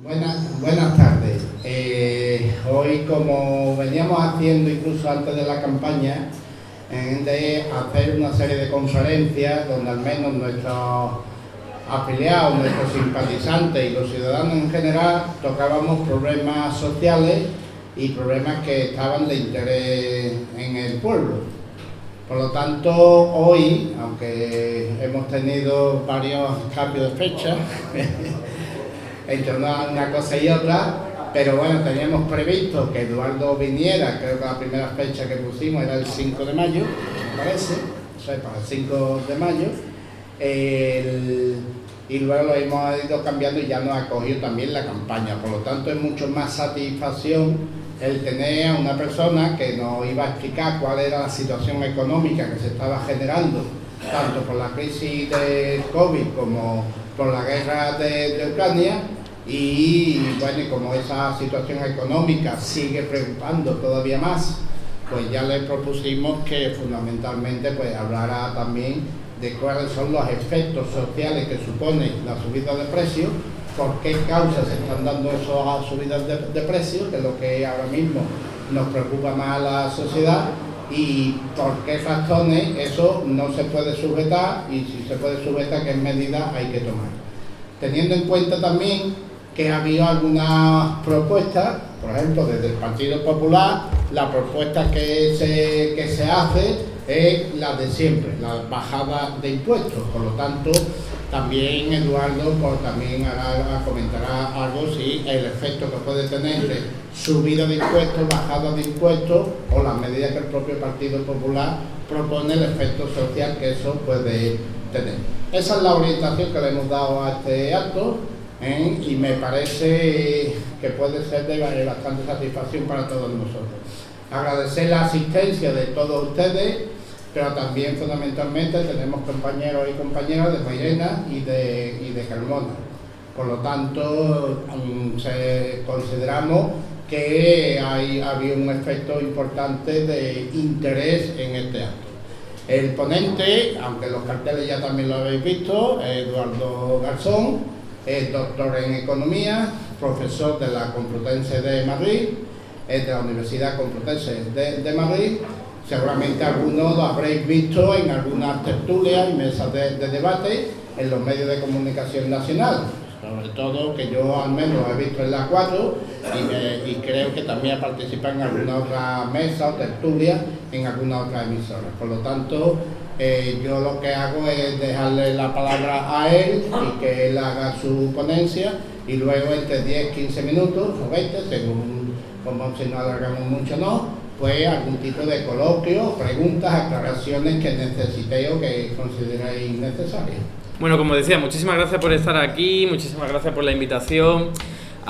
Buenas tardes. Hoy, como veníamos haciendo incluso antes de la campaña, de hacer una serie de conferencias donde al menos nuestros afiliados, nuestros simpatizantes y los ciudadanos en general tocábamos problemas sociales y problemas que estaban de interés en el pueblo. Por lo tanto, hoy, aunque hemos tenido varios cambios de fecha, entre una cosa y otra, pero bueno, teníamos previsto que Eduardo viniera, creo que la primera fecha que pusimos era el 5 de mayo, me parece, o sea, para el 5 de mayo, y luego lo hemos ido cambiando y ya nos ha cogido también la campaña, por lo tanto es mucho más satisfacción el tener a una persona que nos iba a explicar cuál era la situación económica que se estaba generando, tanto por la crisis de COVID como por la guerra de Ucrania. Y bueno, como esa situación económica sigue preocupando todavía más, pues ya le propusimos que fundamentalmente pues hablara también de cuáles son los efectos sociales que supone la subida de precios, por qué causas se están dando esas subidas de precios, que es lo que ahora mismo nos preocupa más a la sociedad, y por qué razones eso no se puede sujetar, y si se puede sujetar, qué medidas hay que tomar. Teniendo en cuenta también que ha habido algunas propuestas, por ejemplo, desde el Partido Popular, la propuesta que se hace es la de siempre, la bajada de impuestos. Por lo tanto, también Eduardo también comentará algo si el efecto que puede tener de subida de impuestos, bajada de impuestos o las medidas que el propio Partido Popular propone, el efecto social que eso puede tener. Esa es la orientación que le hemos dado a este acto. Y me parece que puede ser de bastante satisfacción para todos nosotros. Agradecer la asistencia de todos ustedes, pero también fundamentalmente tenemos compañeros y compañeras de Mairena y de Carmona. Por lo tanto, consideramos que ha habido un efecto importante de interés en este acto. El ponente, aunque los carteles ya también lo habéis visto, Eduardo Garzón, es doctor en Economía, profesor de la Complutense de Madrid, es de la Universidad Complutense de Madrid. Seguramente algunos lo habréis visto en algunas tertulias y mesas de debate en los medios de comunicación nacional, sobre todo que yo al menos lo he visto en la 4 y creo que también participa en alguna otra mesa o tertulia en alguna otra emisora. Por lo tanto, yo lo que hago es dejarle la palabra a él y que él haga su ponencia, y luego entre 10-15 minutos o 20, según como si no alargamos mucho pues algún tipo de coloquio, preguntas, aclaraciones que necesitéis o que consideréis necesarias. Bueno, como decía, muchísimas gracias por estar aquí, muchísimas gracias por la invitación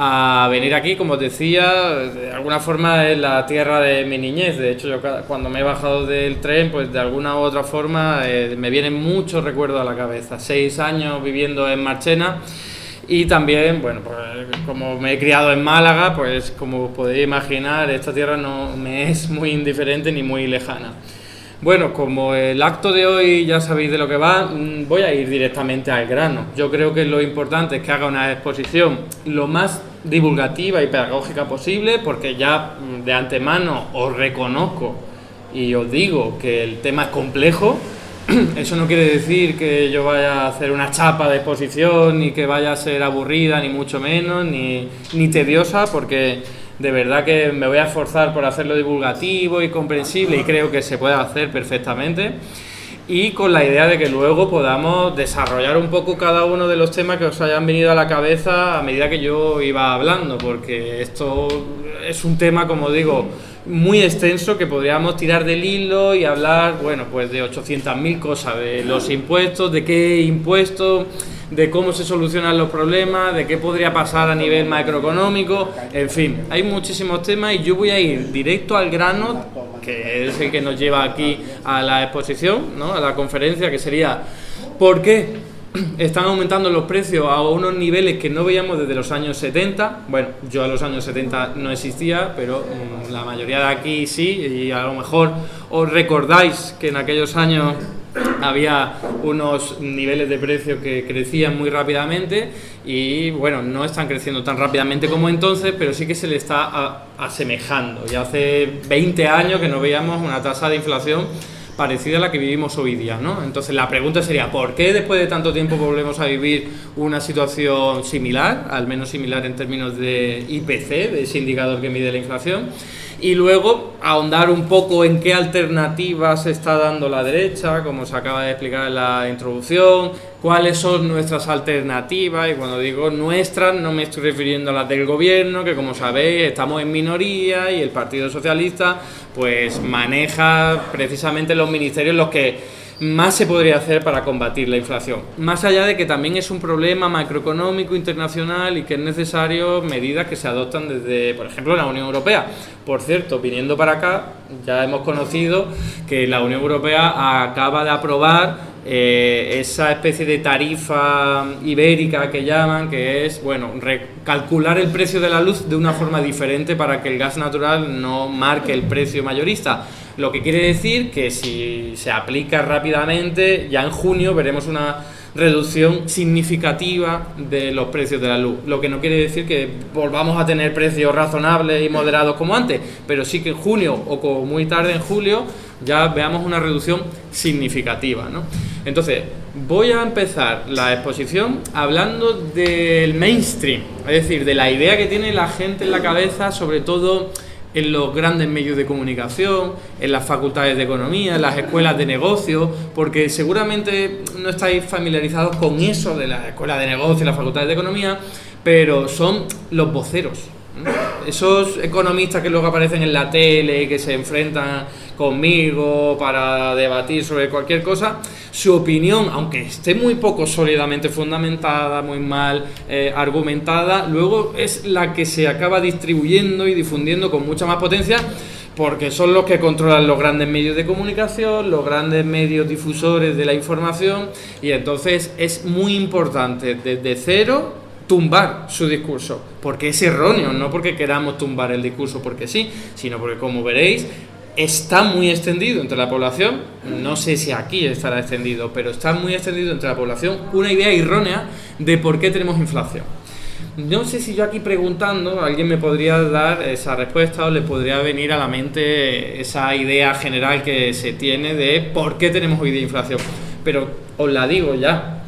a venir aquí. Como os decía, de alguna forma es la tierra de mi niñez. De hecho, yo cuando me he bajado del tren, pues de alguna u otra forma me vienen muchos recuerdos a la cabeza. 6 años viviendo en Marchena, y también, bueno, pues como me he criado en Málaga, pues como podéis imaginar, esta tierra no me es muy indiferente ni muy lejana. Bueno, como el acto de hoy ya sabéis de lo que va, voy a ir directamente al grano. Yo creo que lo importante es que haga una exposición lo más divulgativa y pedagógica posible, porque ya de antemano os reconozco y os digo que el tema es complejo. Eso no quiere decir que yo vaya a hacer una chapa de exposición, ni que vaya a ser aburrida, ni mucho menos, ni tediosa, porque de verdad que me voy a esforzar por hacerlo divulgativo y comprensible, y creo que se puede hacer perfectamente, y con la idea de que luego podamos desarrollar un poco cada uno de los temas que os hayan venido a la cabeza a medida que yo iba hablando, porque esto es un tema, como digo, muy extenso, que podríamos tirar del hilo y hablar, bueno, pues de 800.000 cosas, de los impuestos, de qué impuestos, de cómo se solucionan los problemas, de qué podría pasar a nivel macroeconómico, en fin, hay muchísimos temas, y yo voy a ir directo al grano, que es el que nos lleva aquí a la exposición, ¿no?, a la conferencia, que sería ¿por qué están aumentando los precios a unos niveles que no veíamos desde los años 70? Bueno, yo a los años 70 no existía, pero la mayoría de aquí sí, y a lo mejor os recordáis que en aquellos años había unos niveles de precio que crecían muy rápidamente y bueno, no están creciendo tan rápidamente como entonces, pero sí que se le está asemejando. Ya hace 20 años que no veíamos una tasa de inflación parecida a la que vivimos hoy día, ¿no? Entonces la pregunta sería, ¿por qué después de tanto tiempo volvemos a vivir una situación similar, al menos similar en términos de IPC, de ese indicador que mide la inflación? Y luego ahondar un poco en qué alternativas está dando la derecha, como se acaba de explicar en la introducción, cuáles son nuestras alternativas, y cuando digo nuestras no me estoy refiriendo a las del gobierno, que como sabéis estamos en minoría y el Partido Socialista pues maneja precisamente los ministerios los que más se podría hacer para combatir la inflación. Más allá de que también es un problema macroeconómico internacional y que es necesario medidas que se adoptan desde, por ejemplo, la Unión Europea. Por cierto, viniendo para acá, ya hemos conocido que la Unión Europea acaba de aprobar esa especie de tarifa ibérica que llaman, que es, bueno, recalcular el precio de la luz de una forma diferente para que el gas natural no marque el precio mayorista. Lo que quiere decir que si se aplica rápidamente, ya en junio veremos una reducción significativa de los precios de la luz. Lo que no quiere decir que volvamos a tener precios razonables y moderados como antes, pero sí que en junio o como muy tarde en julio ya veamos una reducción significativa, ¿no? Entonces, voy a empezar la exposición hablando del mainstream, es decir, de la idea que tiene la gente en la cabeza, sobre todo en los grandes medios de comunicación, en las facultades de economía, en las escuelas de negocio, porque seguramente no estáis familiarizados con eso de las escuelas de negocio y las facultades de economía, pero son los voceros, ¿no? Esos economistas que luego aparecen en la tele y que se enfrentan conmigo para debatir sobre cualquier cosa, su opinión, aunque esté muy poco sólidamente fundamentada, muy mal argumentada, luego es la que se acaba distribuyendo y difundiendo con mucha más potencia, porque son los que controlan los grandes medios de comunicación, los grandes medios difusores de la información, y entonces es muy importante desde cero tumbar su discurso, porque es erróneo, no porque queramos tumbar el discurso porque sí, sino porque, como veréis, está muy extendido entre la población, no sé si aquí estará extendido, pero está muy extendido entre la población una idea errónea de por qué tenemos inflación. No sé si yo aquí preguntando alguien me podría dar esa respuesta o le podría venir a la mente esa idea general que se tiene de por qué tenemos hoy día inflación, pero os la digo ya.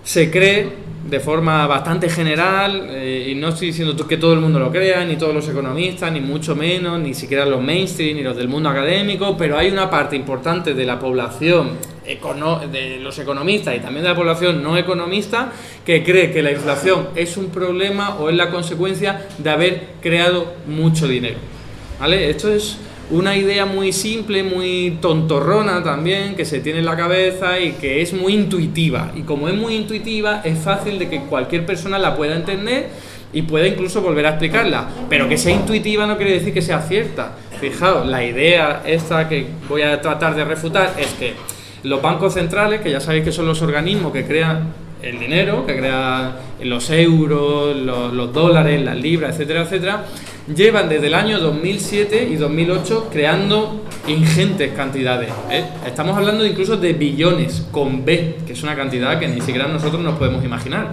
Se cree de forma bastante general, y no estoy diciendo que todo el mundo lo crea, ni todos los economistas, ni mucho menos, ni siquiera los mainstream, ni los del mundo académico, pero hay una parte importante de la población, de los economistas y también de la población no economista, que cree que la inflación es un problema o es la consecuencia de haber creado mucho dinero, ¿vale? Esto es una idea muy simple, muy tontorrona también, que se tiene en la cabeza y que es muy intuitiva. Y como es muy intuitiva, es fácil de que cualquier persona la pueda entender y pueda incluso volver a explicarla. Pero que sea intuitiva no quiere decir que sea cierta. Fijaos, la idea esta que voy a tratar de refutar es que los bancos centrales, que ya sabéis que son los organismos que crean el dinero, que crean los euros, los dólares, las libras, etcétera, etcétera, llevan desde el año 2007 y 2008 creando ingentes cantidades, ¿eh? Estamos hablando incluso de billones con B, que es una cantidad que ni siquiera nosotros nos podemos imaginar.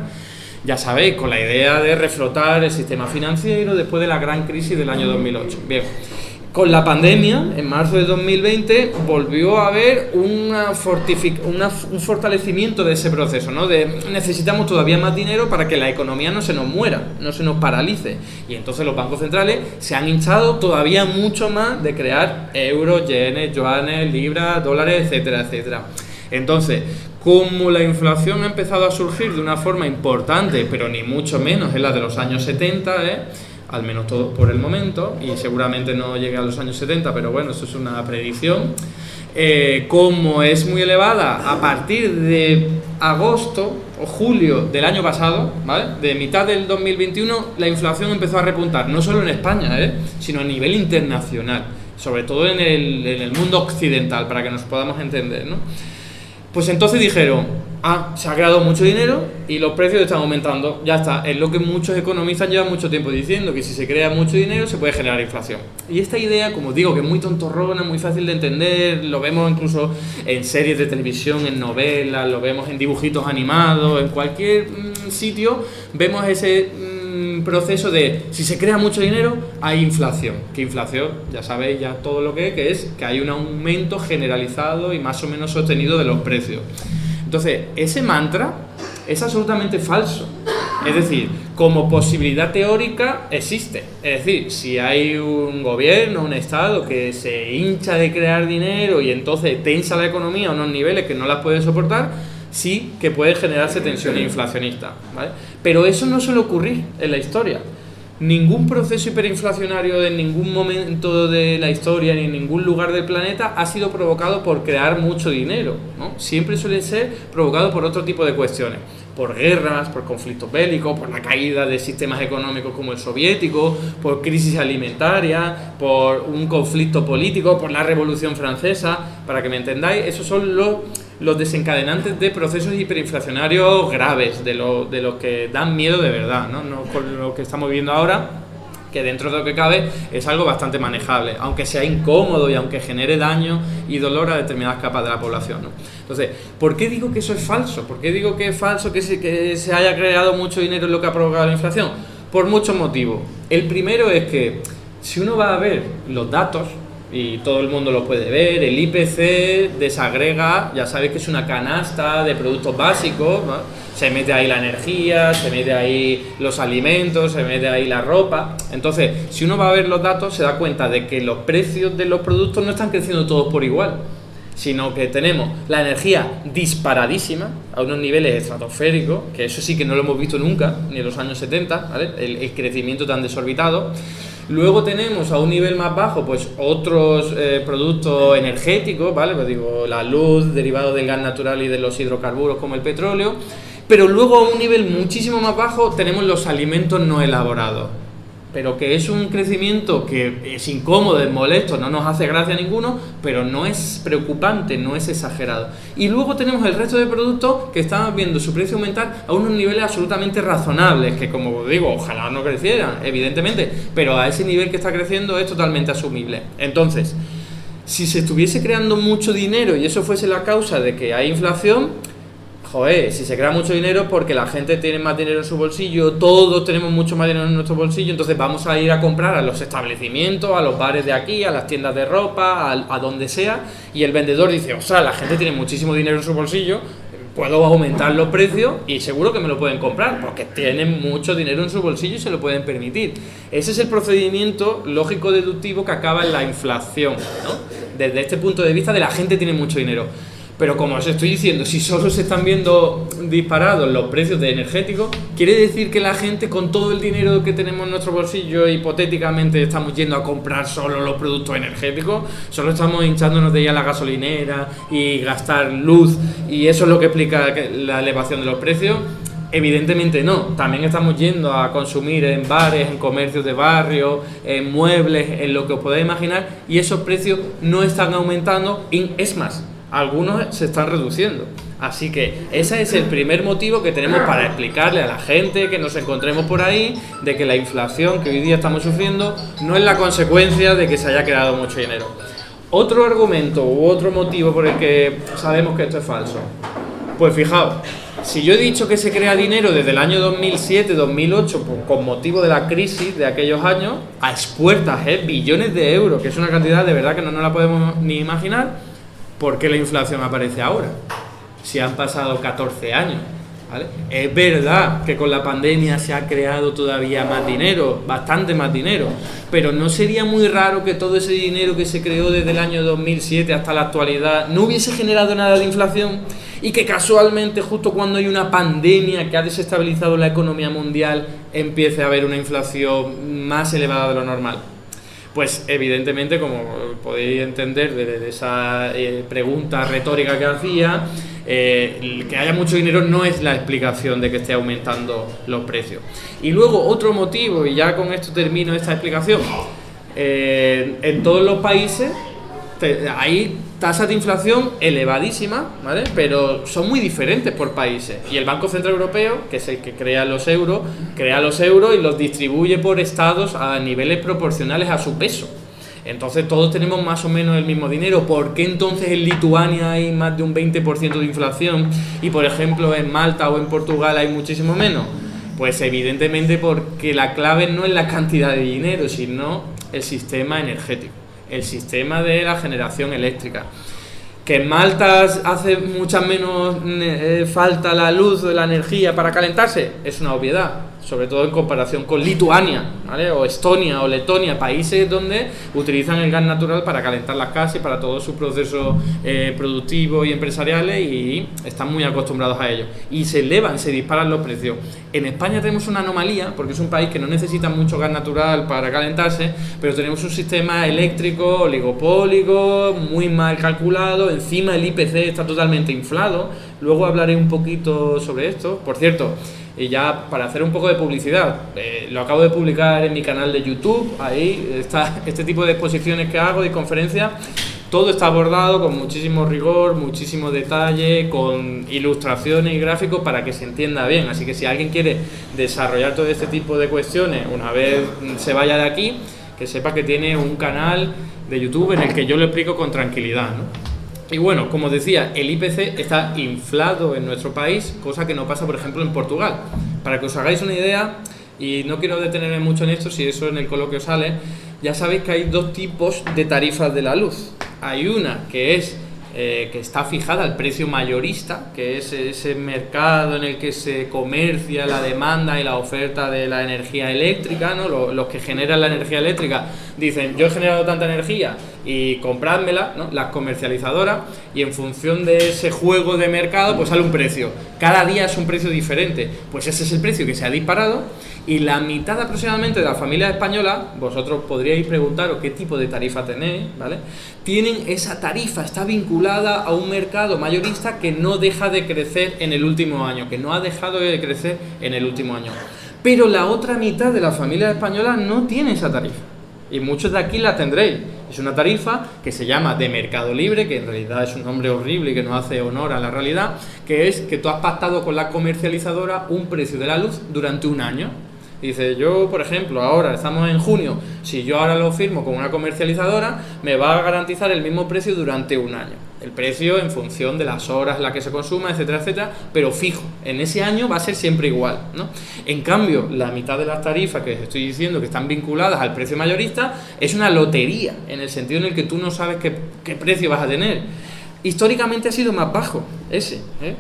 Ya sabéis, con la idea de reflotar el sistema financiero después de la gran crisis del año 2008. Bien. Con la pandemia, en marzo de 2020, volvió a haber un fortalecimiento de ese proceso, ¿no? Necesitamos todavía más dinero para que la economía no se nos muera, no se nos paralice. Y entonces los bancos centrales se han hinchado todavía mucho más de crear euros, yenes, yuanes, libras, dólares, etcétera, etcétera. Entonces, como la inflación ha empezado a surgir de una forma importante, pero ni mucho menos es la de los años 70, al menos todo por el momento, y seguramente no llegue a los años 70, pero bueno, eso es una predicción. Como es muy elevada, a partir de agosto o julio del año pasado, ¿vale?, de mitad del 2021, la inflación empezó a repuntar, no solo en España, sino a nivel internacional, sobre todo en el mundo occidental, para que nos podamos entender, ¿no? Pues entonces dijeron, se ha creado mucho dinero y los precios están aumentando. Ya está, es lo que muchos economistas llevan mucho tiempo diciendo, que si se crea mucho dinero se puede generar inflación. Y esta idea, como digo, que es muy tontorrona, muy fácil de entender, lo vemos incluso en series de televisión, en novelas, lo vemos en dibujitos animados, en cualquier sitio, vemos ese proceso de si se crea mucho dinero hay inflación. ¿Qué inflación? Ya sabéis ya todo lo que es que hay un aumento generalizado y más o menos sostenido de los precios. Entonces, ese mantra es absolutamente falso. Es decir, como posibilidad teórica existe. Es decir, si hay un gobierno, un estado que se hincha de crear dinero y entonces tensa la economía a unos niveles que no las puede soportar, sí que puede generarse tensiones inflacionistas, ¿vale? Pero eso no suele ocurrir en la historia. Ningún proceso hiperinflacionario en ningún momento de la historia ni en ningún lugar del planeta ha sido provocado por crear mucho dinero, ¿no? Siempre suele ser provocado por otro tipo de cuestiones, por guerras, por conflictos bélicos, por la caída de sistemas económicos como el soviético, por crisis alimentaria, por un conflicto político, por la Revolución Francesa. Para que me entendáis, esos son los desencadenantes de procesos hiperinflacionarios graves, de los que dan miedo de verdad, ¿no? No con lo que estamos viviendo ahora, que dentro de lo que cabe es algo bastante manejable, aunque sea incómodo y aunque genere daño y dolor a determinadas capas de la población, ¿no? Entonces, ¿por qué digo que eso es falso? ¿Por qué digo que es falso que se haya creado mucho dinero en lo que ha provocado la inflación? Por muchos motivos. El primero es que si uno va a ver los datos, y todo el mundo lo puede ver, el IPC desagrega, ya sabéis que es una canasta de productos básicos, ¿no? Se mete ahí la energía, se mete ahí los alimentos, se mete ahí la ropa. Entonces, si uno va a ver los datos, se da cuenta de que los precios de los productos no están creciendo todos por igual, sino que tenemos la energía disparadísima a unos niveles estratosféricos, que eso sí que no lo hemos visto nunca, ni en los años 70, ¿vale? El crecimiento tan desorbitado. Luego tenemos a un nivel más bajo pues otros productos energéticos, ¿vale? Pues digo, la luz, derivado del gas natural y de los hidrocarburos como el petróleo. Pero luego a un nivel muchísimo más bajo tenemos los alimentos no elaborados. Pero que es un crecimiento que es incómodo, es molesto, no nos hace gracia a ninguno, pero no es preocupante, no es exagerado. Y luego tenemos el resto de productos que estamos viendo su precio aumentar a unos niveles absolutamente razonables, que como digo, ojalá no crecieran, evidentemente, pero a ese nivel que está creciendo es totalmente asumible. Entonces, si se estuviese creando mucho dinero y eso fuese la causa de que hay inflación, joder, si se crea mucho dinero porque la gente tiene más dinero en su bolsillo, todos tenemos mucho más dinero en nuestro bolsillo, entonces vamos a ir a comprar a los establecimientos, a los bares de aquí, a las tiendas de ropa, a donde sea, y el vendedor dice, o sea, la gente tiene muchísimo dinero en su bolsillo, puedo aumentar los precios y seguro que me lo pueden comprar porque tienen mucho dinero en su bolsillo y se lo pueden permitir. Ese es el procedimiento lógico-deductivo que acaba en la inflación, ¿no? Desde este punto de vista de la gente tiene mucho dinero. Pero como os estoy diciendo, si solo se están viendo disparados los precios de energéticos, quiere decir que la gente con todo el dinero que tenemos en nuestro bolsillo, hipotéticamente estamos yendo a comprar solo los productos energéticos, solo estamos hinchándonos de ir a la gasolinera y gastar luz, y eso es lo que explica la elevación de los precios. Evidentemente no, también estamos yendo a consumir en bares, en comercios de barrio, en muebles, en lo que os podáis imaginar, y esos precios no están aumentando, es más, algunos se están reduciendo. Así que ese es el primer motivo que tenemos para explicarle a la gente que nos encontremos por ahí de que la inflación que hoy día estamos sufriendo no es la consecuencia de que se haya creado mucho dinero. Otro argumento u otro motivo por el que sabemos que esto es falso. Pues fijaos, si yo he dicho que se crea dinero desde el año 2007-2008 con motivo de la crisis de aquellos años, a expuertas, billones de euros, que es una cantidad de verdad que no la podemos ni imaginar, ¿por qué la inflación aparece ahora? Si han pasado 14 años, ¿vale? Es verdad que con la pandemia se ha creado todavía más dinero, bastante más dinero, pero ¿no sería muy raro que todo ese dinero que se creó desde el año 2007 hasta la actualidad no hubiese generado nada de inflación y que casualmente justo cuando hay una pandemia que ha desestabilizado la economía mundial empiece a haber una inflación más elevada de lo normal? Pues evidentemente, como podéis entender de esa pregunta retórica que hacía, que haya mucho dinero no es la explicación de que esté aumentando los precios. Y luego otro motivo, y ya con esto termino esta explicación, en todos los países hay tasas de inflación elevadísimas, ¿vale? Pero son muy diferentes por países. Y el Banco Central Europeo, que es el que crea los euros y los distribuye por estados a niveles proporcionales a su peso. Entonces todos tenemos más o menos el mismo dinero. ¿Por qué entonces en Lituania hay más de un 20% de inflación y por ejemplo en Malta o en Portugal hay muchísimo menos? Pues evidentemente porque la clave no es la cantidad de dinero, sino el sistema energético, el sistema de la generación eléctrica. Que en Malta hace mucha menos falta la luz, la energía para calentarse, es una obviedad, sobre todo en comparación con Lituania, ¿vale? O Estonia o Letonia, países donde utilizan el gas natural para calentar las casas y para todos sus procesos productivos y empresariales, y están muy acostumbrados a ello. Y se elevan, se disparan los precios. En España tenemos una anomalía, porque es un país que no necesita mucho gas natural para calentarse, pero tenemos un sistema eléctrico oligopólico, muy mal calculado, encima el IPC está totalmente inflado. Luego hablaré un poquito sobre esto. Por cierto, y ya para hacer un poco de publicidad, lo acabo de publicar en mi canal de YouTube, ahí está este tipo de exposiciones que hago, de conferencias, todo está abordado con muchísimo rigor, muchísimo detalle, con ilustraciones y gráficos para que se entienda bien. Así que si alguien quiere desarrollar todo este tipo de cuestiones, una vez se vaya de aquí, que sepa que tiene un canal de YouTube en el que yo lo explico con tranquilidad, ¿no? Y bueno, como decía, el IPC está inflado en nuestro país, cosa que no pasa, por ejemplo, en Portugal. Para que os hagáis una idea, y no quiero detenerme mucho en esto, si eso en el coloquio sale, ya sabéis que hay dos tipos de tarifas de la luz. Hay una que es que está fijada al precio mayorista, que es ese mercado en el que se comercia la demanda y la oferta de la energía eléctrica, ¿no? Los que generan la energía eléctrica dicen, yo he generado tanta energía y comprádmela, ¿no? Las comercializadoras, y en función de ese juego de mercado pues sale un precio. Cada día es un precio diferente. Pues ese es el precio que se ha disparado, y la mitad aproximadamente de la familia española, vosotros podríais preguntaros qué tipo de tarifa tenéis, ¿vale? Tienen esa tarifa, está vinculada a un mercado mayorista que no deja de crecer en el último año, que no ha dejado de crecer en el último año. Pero la otra mitad de la familia española no tiene esa tarifa, y muchos de aquí la tendréis. Es una tarifa que se llama de mercado libre, que en realidad es un nombre horrible y que no hace honor a la realidad, que es que tú has pactado con la comercializadora un precio de la luz durante un año. Dice, yo, por ejemplo, ahora estamos en junio, si yo ahora lo firmo con una comercializadora, me va a garantizar el mismo precio durante un año. El precio en función de las horas en las que se consuma, etcétera, etcétera, pero fijo. En ese año va a ser siempre igual, ¿no? En cambio, la mitad de las tarifas que os estoy diciendo que están vinculadas al precio mayorista es una lotería, en el sentido en el que tú no sabes qué precio vas a tener. Históricamente ha sido más bajo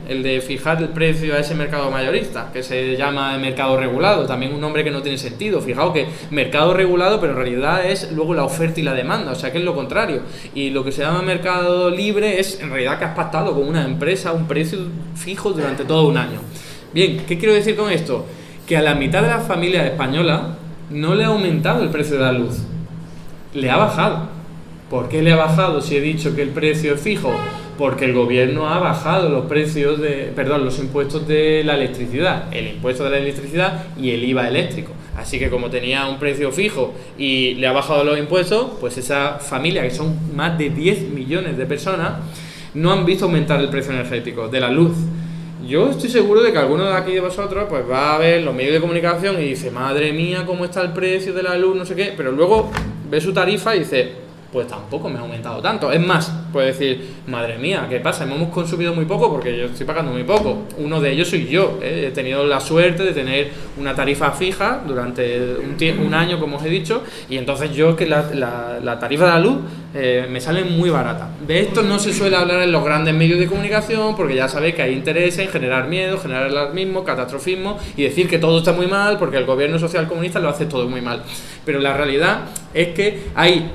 el de fijar el precio a ese mercado mayorista, que se llama mercado regulado, también un nombre que no tiene sentido. Fijaos que mercado regulado, pero en realidad es luego la oferta y la demanda, o sea que es lo contrario. Y lo que se llama mercado libre es en realidad que has pactado con una empresa un precio fijo durante todo un año. Bien, ¿qué quiero decir con esto? Que a la mitad de las familias españolas no le ha aumentado el precio de la luz, le ha bajado. ¿Por qué le ha bajado si he dicho que el precio es fijo? Porque el gobierno ha bajado los precios los impuestos de la electricidad, el impuesto de la electricidad y el IVA eléctrico. Así que como tenía un precio fijo y le ha bajado los impuestos, pues esa familia, que son más de 10 millones de personas, no han visto aumentar el precio energético de la luz. Yo estoy seguro de que alguno de aquí de vosotros pues va a ver los medios de comunicación y dice, madre mía, cómo está el precio de la luz, no sé qué, pero luego ve su tarifa y dice, pues tampoco me ha aumentado tanto. Es más, puede decir, madre mía, ¿qué pasa? Hemos consumido muy poco porque yo estoy pagando muy poco. Uno de ellos soy yo, He tenido la suerte de tener una tarifa fija durante un año, como os he dicho, y entonces yo que la tarifa de la luz me sale muy barata. De esto no se suele hablar en los grandes medios de comunicación porque ya sabéis que hay interés en generar miedo, generar alarmismo, catastrofismo y decir que todo está muy mal porque el gobierno social comunista lo hace todo muy mal. Pero la realidad es que hay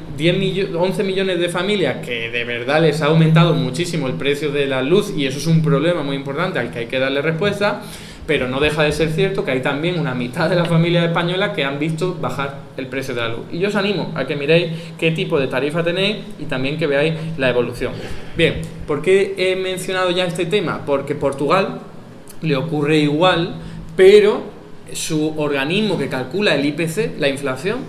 11 millones de familias que de verdad les ha aumentado muchísimo el precio de la luz, y eso es un problema muy importante al que hay que darle respuesta, pero no deja de ser cierto que hay también una mitad de las familias españolas que han visto bajar el precio de la luz. Y yo os animo a que miréis qué tipo de tarifa tenéis y también que veáis la evolución. Bien, ¿por qué he mencionado ya este tema? Porque Portugal le ocurre igual, pero su organismo que calcula el IPC, la inflación,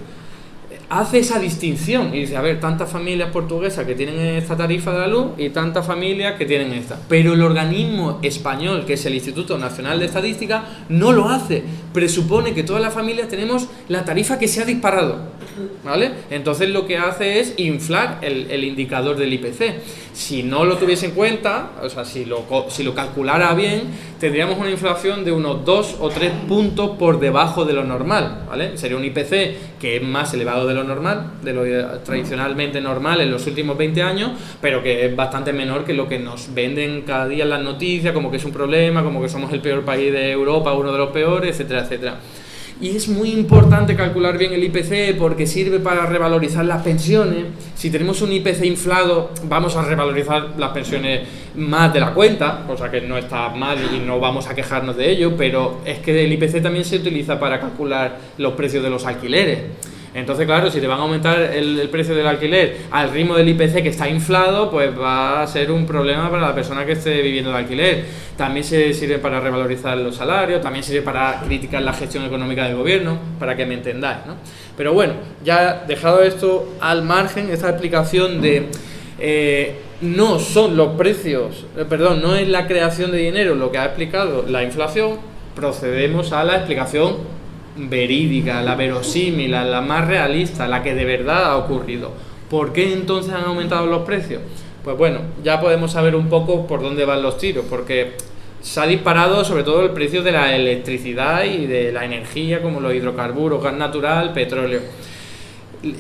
hace esa distinción y dice, a ver, tantas familias portuguesas que tienen esta tarifa de la luz y tantas familias que tienen esta. Pero el organismo español, que es el Instituto Nacional de Estadística, no lo hace. Presupone que todas las familias tenemos la tarifa que se ha disparado, ¿vale? Entonces lo que hace es inflar el indicador del IPC. Si no lo tuviese en cuenta, o sea, si lo calculara bien, tendríamos una inflación de unos 2 o 3 puntos por debajo de lo normal, ¿vale? Sería un IPC que es más elevado de lo normal, de lo tradicionalmente normal en los últimos 20 años, pero que es bastante menor que lo que nos venden cada día en las noticias, como que es un problema, como que somos el peor país de Europa, uno de los peores, etcétera, etcétera. Y es muy importante calcular bien el IPC porque sirve para revalorizar las pensiones. Si tenemos un IPC inflado, vamos a revalorizar las pensiones más de la cuenta, cosa que no está mal y no vamos a quejarnos de ello, pero es que el IPC también se utiliza para calcular los precios de los alquileres. Entonces, claro, si te van a aumentar el precio del alquiler al ritmo del IPC que está inflado, pues va a ser un problema para la persona que esté viviendo de alquiler. También se sirve para revalorizar los salarios, también sirve para criticar la gestión económica del gobierno, para que me entendáis, ¿no? Pero bueno, ya dejado esto al margen, esta explicación de... no son los precios, no es la creación de dinero lo que ha explicado la inflación, procedemos a la explicación verídica, la verosímil, la más realista, la que de verdad ha ocurrido. ¿Por qué entonces han aumentado los precios? Pues bueno, ya podemos saber un poco por dónde van los tiros, porque se ha disparado sobre todo el precio de la electricidad y de la energía, como los hidrocarburos, gas natural, petróleo.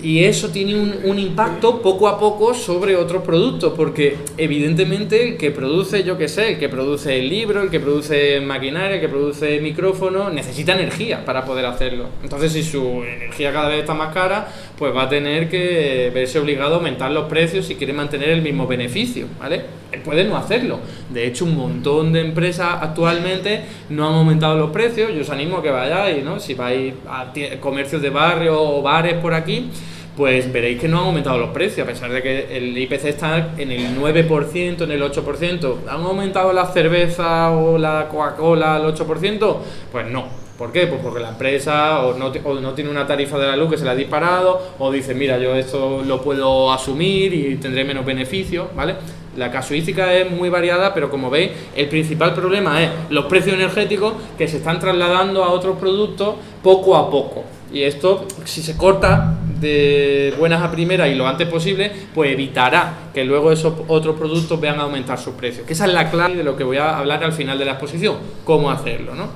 Y eso tiene un impacto poco a poco sobre otros productos, porque evidentemente el que produce, yo qué sé, el que produce el libro, el que produce maquinaria, el que produce micrófono, necesita energía para poder hacerlo. Entonces, si su energía cada vez está más cara, pues va a tener que verse obligado a aumentar los precios si quiere mantener el mismo beneficio, ¿vale? Él puede no hacerlo. De hecho, un montón de empresas actualmente no han aumentado los precios. Yo os animo a que vayáis, ¿no? Si vais a comercios de barrio o bares por aquí, pues veréis que no han aumentado los precios, a pesar de que el IPC está en el 9%, en el 8%. ¿Han aumentado la cerveza o la Coca-Cola al 8%? Pues no. ¿Por qué? Pues porque la empresa o no tiene una tarifa de la luz que se la ha disparado, o dice, mira, yo esto lo puedo asumir y tendré menos beneficios, ¿vale? La casuística es muy variada, pero como veis, el principal problema es los precios energéticos que se están trasladando a otros productos poco a poco. Y esto, si se corta de buenas a primeras y lo antes posible, pues evitará que luego esos otros productos vean aumentar sus precios. Que esa es la clave de lo que voy a hablar al final de la exposición, cómo hacerlo, ¿no?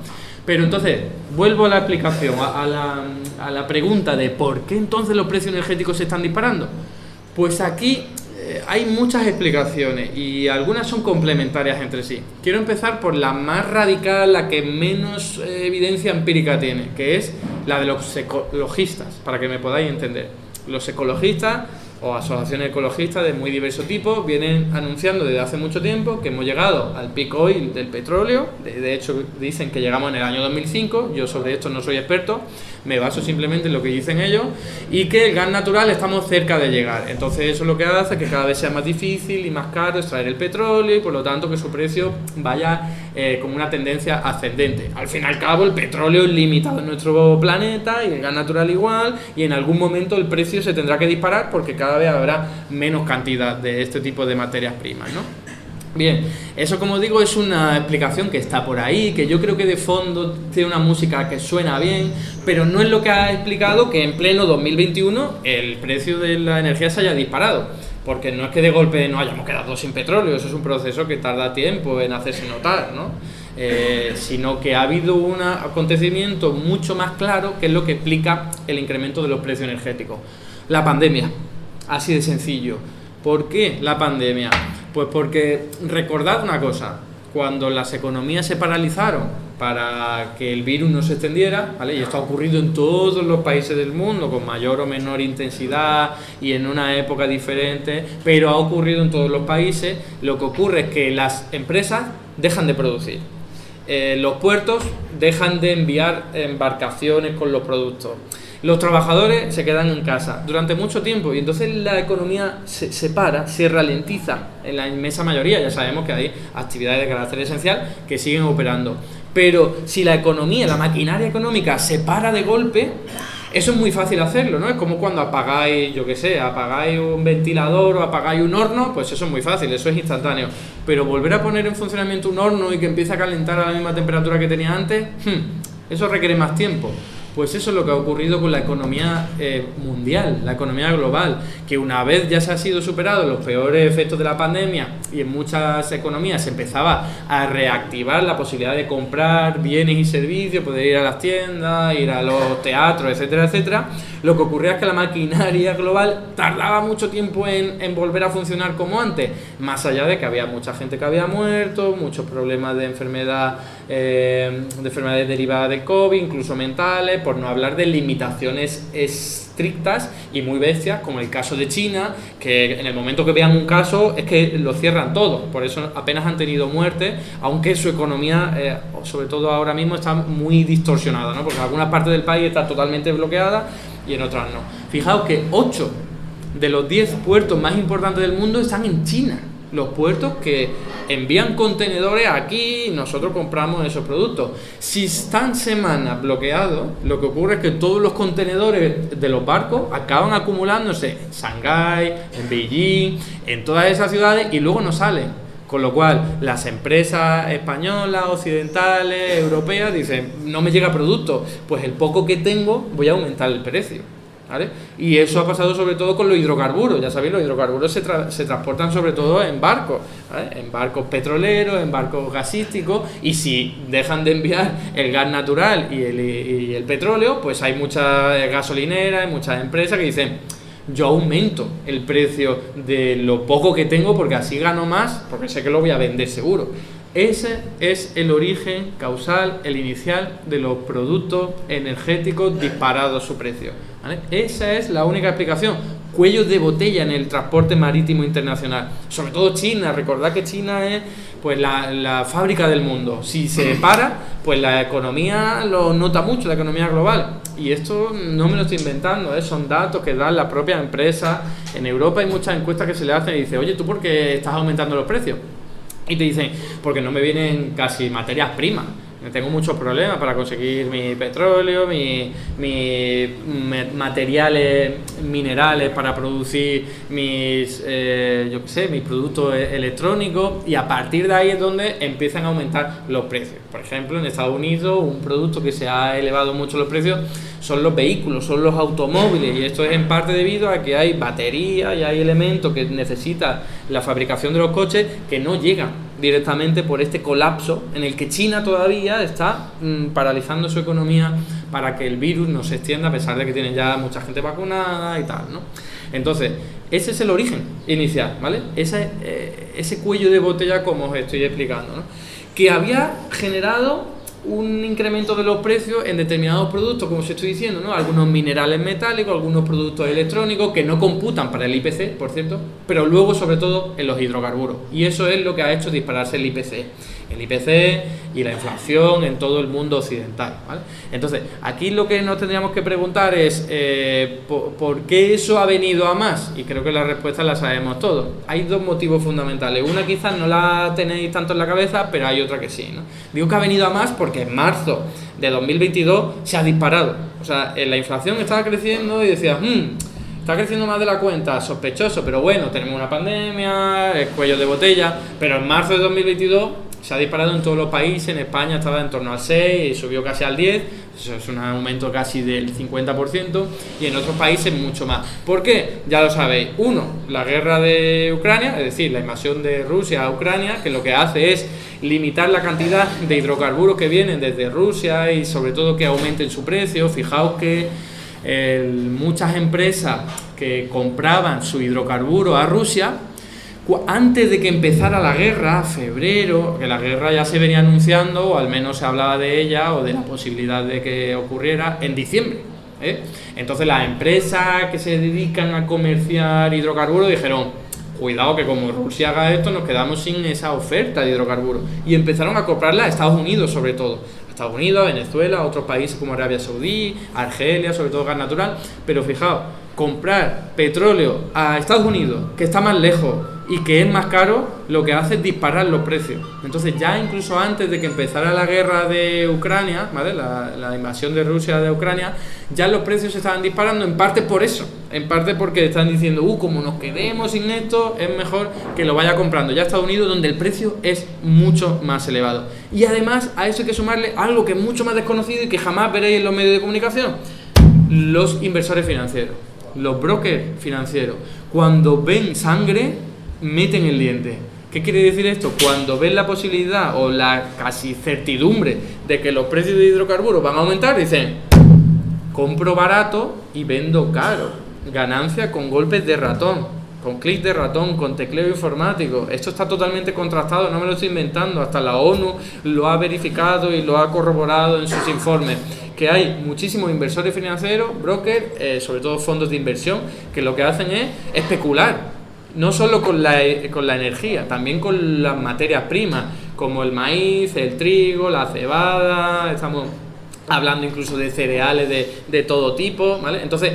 Pero entonces, vuelvo a la explicación, a la pregunta de ¿por qué entonces los precios energéticos se están disparando? Pues aquí hay muchas explicaciones y algunas son complementarias entre sí. Quiero empezar por la más radical, la que menos evidencia empírica tiene, que es la de los ecologistas, para que me podáis entender. Los ecologistas o asociaciones ecologistas de muy diverso tipo vienen anunciando desde hace mucho tiempo que hemos llegado al peak oil del petróleo. De hecho dicen que llegamos en el año 2005, yo sobre esto no soy experto, me baso simplemente en lo que dicen ellos, y que el gas natural estamos cerca de llegar. Entonces eso es lo que hace que cada vez sea más difícil y más caro extraer el petróleo y por lo tanto que su precio vaya con una tendencia ascendente. Al fin y al cabo el petróleo es limitado en nuestro planeta y el gas natural igual, y en algún momento el precio se tendrá que disparar porque cada vez habrá menos cantidad de este tipo de materias primas, ¿no? Bien, eso como digo es una explicación que está por ahí, que yo creo que de fondo tiene una música que suena bien, pero no es lo que ha explicado que en pleno 2021 el precio de la energía se haya disparado, porque no es que de golpe nos hayamos quedado sin petróleo, eso es un proceso que tarda tiempo en hacerse notar, ¿no? Sino que ha habido un acontecimiento mucho más claro que es lo que explica el incremento de los precios energéticos. La pandemia, así de sencillo. ¿Por qué la pandemia? Pues porque recordad una cosa, cuando las economías se paralizaron para que el virus no se extendiera, ¿vale? Y esto ha ocurrido en todos los países del mundo con mayor o menor intensidad y en una época diferente, pero ha ocurrido en todos los países. Lo que ocurre es que las empresas dejan de producir, los puertos dejan de enviar embarcaciones con los productos, los trabajadores se quedan en casa durante mucho tiempo y entonces la economía se para, se ralentiza en la inmensa mayoría. Ya sabemos que hay actividades de carácter esencial que siguen operando, pero si la economía, la maquinaria económica se para de golpe, Eso es muy fácil hacerlo, ¿no? Es como cuando apagáis, yo qué sé, apagáis un ventilador o apagáis un horno, pues eso es muy fácil, eso es instantáneo. Pero volver a poner en funcionamiento un horno y que empiece a calentar a la misma temperatura que tenía antes, eso requiere más tiempo. Pues eso es lo que ha ocurrido con la economía mundial, la economía global, que una vez ya se ha sido superado los peores efectos de la pandemia y en muchas economías se empezaba a reactivar la posibilidad de comprar bienes y servicios, poder ir a las tiendas, ir a los teatros, etcétera, etcétera, lo que ocurría es que la maquinaria global tardaba mucho tiempo en volver a funcionar como antes, más allá de que había mucha gente que había muerto, muchos problemas de enfermedades derivadas de COVID, incluso mentales, por no hablar de limitaciones estrictas y muy bestias, como el caso de China, que en el momento que vean un caso es que lo cierran todo, por eso apenas han tenido muerte, aunque su economía, sobre todo ahora mismo, está muy distorsionada, ¿no? Porque en algunas partes del país está totalmente bloqueada y en otras no. Fijaos que 8 de los 10 puertos más importantes del mundo están en China. Los puertos que envían contenedores aquí y nosotros compramos esos productos. Si están semanas bloqueados, lo que ocurre es que todos los contenedores de los barcos acaban acumulándose en Shanghái, en Beijing, en todas esas ciudades y luego no salen. Con lo cual, las empresas españolas, occidentales, europeas dicen, no me llega producto, pues el poco que tengo voy a aumentar el precio. ¿Vale? Y eso ha pasado sobre todo con los hidrocarburos. Ya sabéis, los hidrocarburos se transportan sobre todo en barcos, ¿vale? En barcos petroleros, en barcos gasísticos, y si dejan de enviar el gas natural y el petróleo, pues hay muchas gasolineras, hay muchas empresas que dicen, yo aumento el precio de lo poco que tengo porque así gano más, porque sé que lo voy a vender seguro. Ese es el origen causal, el inicial de los productos energéticos disparados su precio, ¿vale? Esa es la única explicación. Cuellos de botella en el transporte marítimo internacional. Sobre todo China. Recordad que China es pues la fábrica del mundo. Si se para, pues la economía lo nota mucho, la economía global. Y esto no me lo estoy inventando, son datos que dan las propias empresas. En Europa hay muchas encuestas que se le hacen y dicen, oye, ¿tú por qué estás aumentando los precios? Y te dicen, porque no me vienen casi materias primas. Tengo muchos problemas para conseguir mi petróleo, mis materiales minerales para producir mis productos electrónicos, y a partir de ahí es donde empiezan a aumentar los precios. Por ejemplo, en Estados Unidos un producto que se ha elevado mucho los precios son los vehículos, son los automóviles, y esto es en parte debido a que hay baterías y hay elementos que necesita la fabricación de los coches que no llegan directamente por este colapso en el que China todavía está paralizando su economía para que el virus no se extienda, a pesar de que tienen ya mucha gente vacunada y tal, ¿no? Entonces, ese es el origen inicial, ¿vale? Ese cuello de botella, como os estoy explicando, ¿no? Que había generado un incremento de los precios en determinados productos, como os estoy diciendo, ¿no? Algunos minerales metálicos, algunos productos electrónicos que no computan para el IPC, por cierto, pero luego sobre todo en los hidrocarburos, y eso es lo que ha hecho dispararse el IPC y la inflación en todo el mundo occidental, ¿vale? Entonces, aquí lo que nos tendríamos que preguntar es ¿por qué eso ha venido a más? Y creo que la respuesta la sabemos todos. Hay dos motivos fundamentales. Una quizás no la tenéis tanto en la cabeza, pero hay otra que sí, ¿no? Digo que ha venido a más porque en marzo de 2022 se ha disparado. O sea, la inflación estaba creciendo y decías, está creciendo más de la cuenta, sospechoso, pero bueno, tenemos una pandemia, el cuello de botella, pero en marzo de 2022 se ha disparado en todos los países. En España estaba en torno al 6 y subió casi al 10, eso es un aumento casi del 50%, y en otros países mucho más. ¿Por qué? Ya lo sabéis. Uno, la guerra de Ucrania, es decir, la invasión de Rusia a Ucrania, que lo que hace es limitar la cantidad de hidrocarburos que vienen desde Rusia y sobre todo que aumenten su precio. Fijaos que muchas empresas que compraban su hidrocarburo a Rusia, antes de que empezara la guerra, febrero, que la guerra ya se venía anunciando, o al menos se hablaba de ella, o de la posibilidad de que ocurriera en diciembre, ¿eh? Entonces las empresas que se dedican a comerciar hidrocarburos dijeron, cuidado que como Rusia haga esto nos quedamos sin esa oferta de hidrocarburos, y empezaron a comprarla a Estados Unidos sobre todo, a Estados Unidos, a Venezuela, a otros países como Arabia Saudí, Argelia, sobre todo gas natural. Pero fijaos, comprar petróleo a Estados Unidos, que está más lejos, y que es más caro, lo que hace es disparar los precios. Entonces ya incluso antes de que empezara la guerra de Ucrania, ¿vale? La invasión de Rusia de Ucrania, ya los precios se estaban disparando, en parte por eso, en parte porque están diciendo, como nos quedemos sin esto, es mejor que lo vaya comprando ya Estados Unidos, donde el precio es mucho más elevado. Y además a eso hay que sumarle algo que es mucho más desconocido y que jamás veréis en los medios de comunicación: los inversores financieros, los brokers financieros. Cuando ven sangre, meten el diente. ¿Qué quiere decir esto? Cuando ven la posibilidad o la casi certidumbre de que los precios de hidrocarburos van a aumentar, dicen: compro barato y vendo caro. Ganancia con golpes de ratón, con clics de ratón, con tecleo informático. Esto está totalmente contrastado, no me lo estoy inventando. Hasta la ONU lo ha verificado y lo ha corroborado en sus informes, que hay muchísimos inversores financieros, brokers, sobre todo fondos de inversión, que lo que hacen es especular. No solo con la energía, también con las materias primas, como el maíz, el trigo, la cebada. Estamos hablando incluso de cereales de todo tipo, ¿vale? Entonces,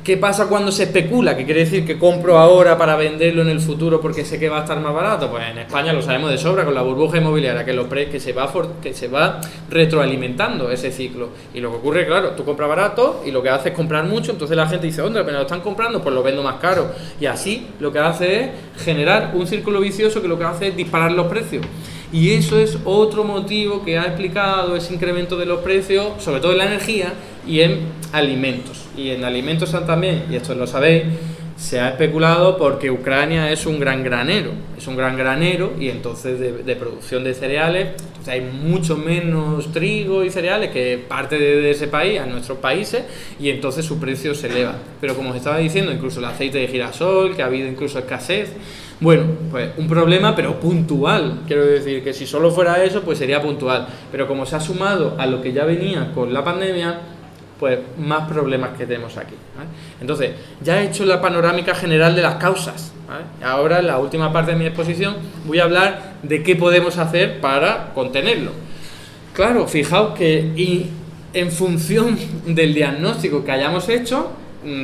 ¿qué pasa cuando se especula? ¿Qué quiere decir? ¿Que compro ahora para venderlo en el futuro porque sé que va a estar más barato? Pues en España lo sabemos de sobra con la burbuja inmobiliaria, que se va retroalimentando ese ciclo. Y lo que ocurre, claro, tú compras barato y lo que haces es comprar mucho, entonces la gente dice: ¿dónde? Pero lo están comprando, pues lo vendo más caro. Y así lo que hace es generar un círculo vicioso que lo que hace es disparar los precios. Y eso es otro motivo que ha explicado ese incremento de los precios, sobre todo en la energía y en alimentos. Y en alimentos también, y esto lo sabéis, se ha especulado porque Ucrania es un gran granero, y entonces de producción de cereales, entonces hay mucho menos trigo y cereales que parte de ese país a nuestros países, y entonces su precio se eleva. Pero como os estaba diciendo, incluso el aceite de girasol, que ha habido incluso escasez. Bueno, pues un problema, pero puntual. Quiero decir que si solo fuera eso, pues sería puntual. Pero como se ha sumado a lo que ya venía con la pandemia, pues más problemas que tenemos aquí, ¿vale? Entonces, ya he hecho la panorámica general de las causas, ¿vale? Ahora, en la última parte de mi exposición, voy a hablar de qué podemos hacer para contenerlo. Claro, fijaos que en función del diagnóstico que hayamos hecho,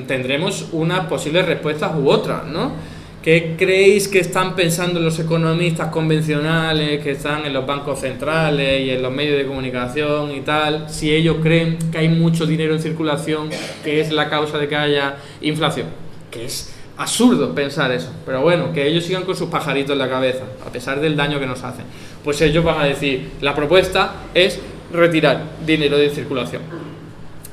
tendremos unas posibles respuestas u otras, ¿no? ¿Qué creéis que están pensando los economistas convencionales que están en los bancos centrales y en los medios de comunicación y tal? Si ellos creen que hay mucho dinero en circulación, que es la causa de que haya inflación. Que es absurdo pensar eso, pero bueno, que ellos sigan con sus pajaritos en la cabeza, a pesar del daño que nos hacen. Pues ellos van a decir: la propuesta es retirar dinero de circulación.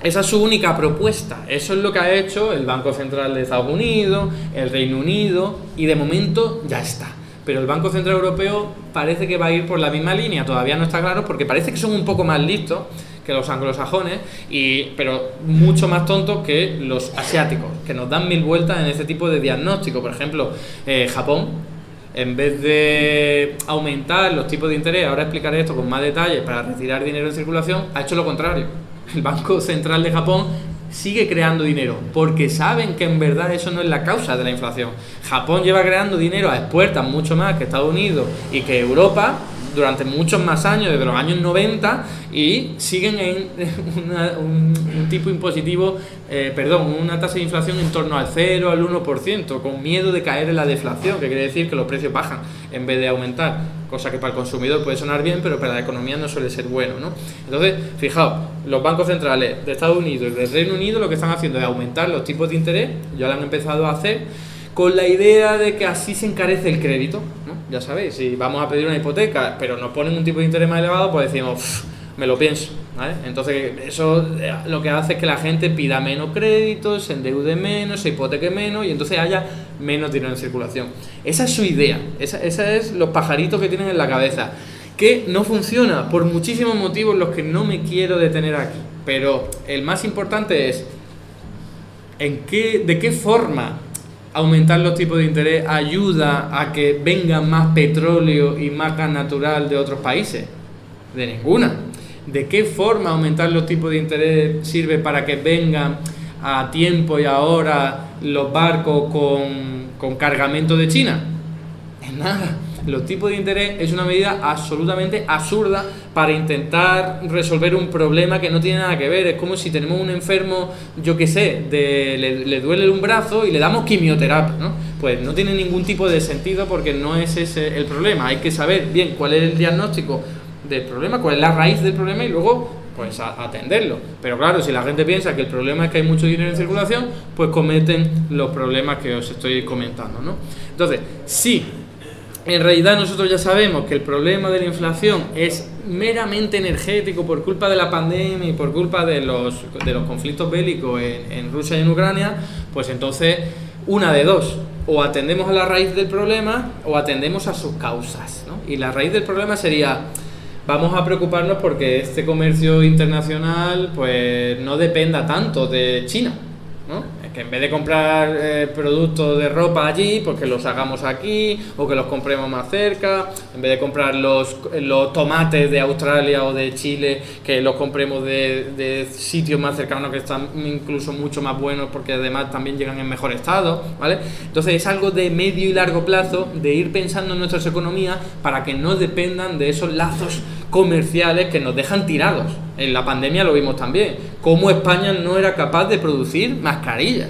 Esa es su única propuesta. Eso es lo que ha hecho el Banco Central de Estados Unidos, el Reino Unido, y de momento ya está. Pero el Banco Central Europeo parece que va a ir por la misma línea. Todavía no está claro, porque parece que son un poco más listos que los anglosajones, pero mucho más tontos que los asiáticos, que nos dan mil vueltas en este tipo de diagnóstico. Por ejemplo, Japón, en vez de aumentar los tipos de interés, ahora explicaré esto con más detalle, para retirar dinero en circulación, ha hecho lo contrario. El Banco Central de Japón sigue creando dinero, porque saben que en verdad eso no es la causa de la inflación. Japón lleva creando dinero a expuertas mucho más que Estados Unidos y que Europa durante muchos más años, desde los años 90, y siguen en un tipo impositivo, una tasa de inflación en torno al 0, al 1%, con miedo de caer en la deflación, que quiere decir que los precios bajan en vez de aumentar, cosa que para el consumidor puede sonar bien, pero para la economía no suele ser bueno, ¿no? Entonces, fijaos, los bancos centrales de Estados Unidos y del Reino Unido lo que están haciendo es aumentar los tipos de interés, ya lo han empezado a hacer, con la idea de que así se encarece el crédito, ¿no? Ya sabéis, si vamos a pedir una hipoteca, pero nos ponen un tipo de interés más elevado, pues decimos: me lo pienso, ¿vale? Entonces eso lo que hace es que la gente pida menos créditos, se endeude menos, se hipoteque menos, y entonces haya menos dinero en circulación. Esa es su idea, esa es los pajaritos que tienen en la cabeza, que no funciona por muchísimos motivos, los que no me quiero detener aquí. Pero el más importante es de qué forma aumentar los tipos de interés ayuda a que venga más petróleo y más gas natural de otros países. De ninguna. ¿De qué forma aumentar los tipos de interés sirve para que vengan a tiempo y ahora los barcos con cargamento de China? En nada. Los tipos de interés es una medida absolutamente absurda para intentar resolver un problema que no tiene nada que ver. Es como si tenemos un enfermo, yo qué sé, le duele un brazo y le damos quimioterapia, ¿no? Pues no tiene ningún tipo de sentido, porque no es ese el problema. Hay que saber bien cuál es el diagnóstico del problema, cuál es la raíz del problema, y luego pues atenderlo. Pero claro, si la gente piensa que el problema es que hay mucho dinero en circulación, pues cometen los problemas que os estoy comentando, ¿no? Entonces, sí, en realidad nosotros ya sabemos que el problema de la inflación es meramente energético por culpa de la pandemia y por culpa de los conflictos bélicos en Rusia y en Ucrania, pues entonces una de dos: o atendemos a la raíz del problema o atendemos a sus causas, ¿no? Y la raíz del problema sería: vamos a preocuparnos porque este comercio internacional pues no dependa tanto de China, ¿no? Es que en vez de comprar productos de ropa allí, pues que los hagamos aquí, o que los compremos más cerca. En vez de comprar los tomates de Australia o de Chile, que los compremos de sitios más cercanos que están incluso mucho más buenos, porque además también llegan en mejor estado, ¿vale? Entonces es algo de medio y largo plazo, de ir pensando en nuestras economías para que no dependan de esos lazos comerciales que nos dejan tirados. En la pandemia lo vimos también, cómo España no era capaz de producir mascarillas,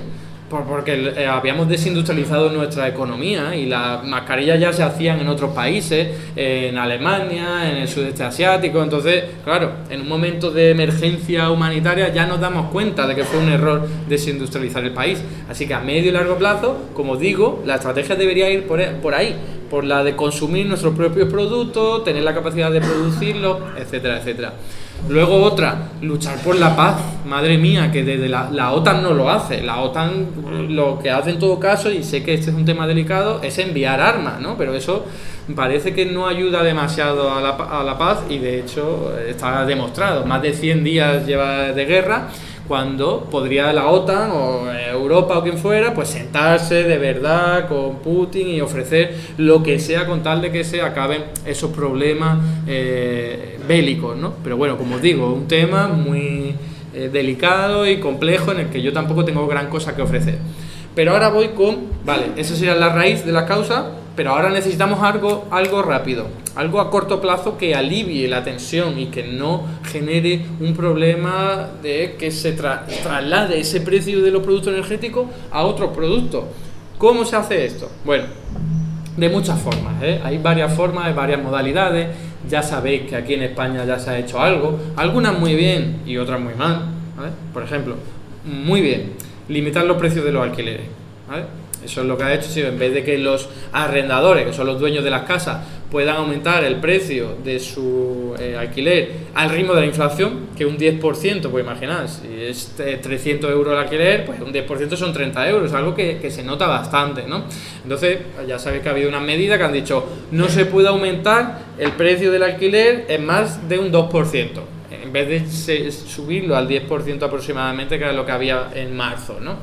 porque habíamos desindustrializado nuestra economía, y las mascarillas ya se hacían en otros países, en Alemania, en el sudeste asiático. Entonces, claro, en un momento de emergencia humanitaria ya nos damos cuenta de que fue un error desindustrializar el país. Así que a medio y largo plazo, como digo, la estrategia debería ir por ahí, por la de consumir nuestros propios productos, tener la capacidad de producirlos, etcétera, etcétera. Luego otra, luchar por la paz. Madre mía, que desde la OTAN no lo hace. La OTAN lo que hace en todo caso, y sé que este es un tema delicado, es enviar armas, ¿no? Pero eso parece que no ayuda demasiado a la paz, y de hecho está demostrado. Más de 100 días lleva de guerra, cuando podría la OTAN o Europa o quien fuera, pues sentarse de verdad con Putin y ofrecer lo que sea con tal de que se acaben esos problemas bélicos, ¿no? Pero bueno, como os digo, un tema muy delicado y complejo, en el que yo tampoco tengo gran cosa que ofrecer. Pero ahora voy vale, esa sería la raíz de la causa, pero ahora necesitamos algo rápido, algo a corto plazo que alivie la tensión y que no genere un problema de que se traslade ese precio de los productos energéticos a otros productos. ¿Cómo se hace esto? Bueno, de muchas formas, ¿eh? Hay varias formas, hay varias modalidades. Ya sabéis que aquí en España ya se ha hecho algo, algunas muy bien y otras muy mal, ¿vale? Por ejemplo, muy bien, limitar los precios de los alquileres, ¿vale? Eso es lo que ha hecho. Si en vez de que los arrendadores, que son los dueños de las casas, puedan aumentar el precio de su alquiler al ritmo de la inflación, que un 10%, pues imaginad, si es 300 euros el alquiler, pues un 10% son 30 euros, algo que se nota bastante, ¿no? Entonces, ya sabéis que ha habido unas medidas que han dicho: no se puede aumentar el precio del alquiler en más de un 2%, en vez de subirlo al 10% aproximadamente, que era lo que había en marzo, ¿no?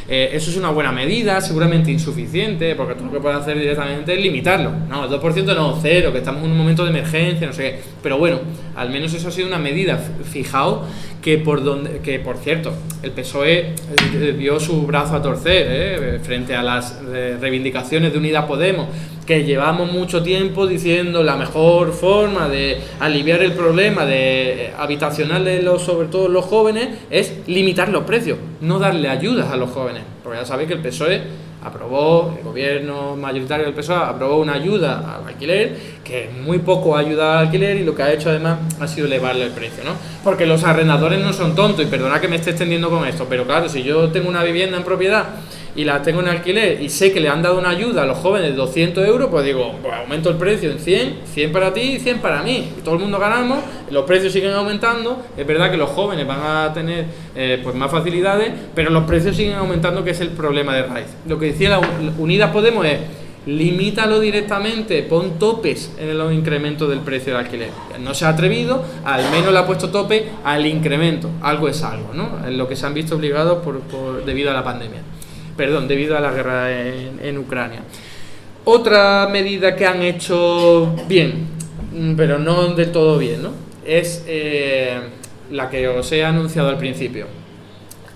Eso es una buena medida, seguramente insuficiente, porque tú lo que puedes hacer directamente es limitarlo. No, el 2% no, cero, que estamos en un momento de emergencia, no sé qué. Pero bueno, al menos eso ha sido una medida. Fijaos que por cierto, el PSOE dio su brazo a torcer frente a las reivindicaciones de Unidas Podemos, que llevamos mucho tiempo diciendo la mejor forma de aliviar el problema habitacional de sobre todo los jóvenes es limitar los precios, no darle ayudas a los jóvenes. Porque ya sabéis que el PSOE el gobierno mayoritario del PSOE aprobó una ayuda al alquiler, que muy poco ayuda al alquiler, y lo que ha hecho además ha sido elevarle el precio, ¿no? Porque los arrendadores no son tontos, y perdona que me esté extendiendo con esto, pero claro, si yo tengo una vivienda en propiedad y la tengo en alquiler y sé que le han dado una ayuda a los jóvenes de 200 euros, pues digo, pues aumento el precio en 100 para ti y 100 para mí. Todo el mundo ganamos, los precios siguen aumentando. Es verdad que los jóvenes van a tener pues más facilidades, pero los precios siguen aumentando, que es el problema de raíz. Lo que decía la Unidas Podemos es: limítalo directamente, pon topes en los incrementos del precio del alquiler. No se ha atrevido, al menos le ha puesto tope al incremento. Algo es algo, ¿no? En lo que se han visto obligados debido a la pandemia. Debido a la guerra en Ucrania. Otra medida que han hecho bien, pero no del todo bien, ¿no? Es la que os he anunciado al principio.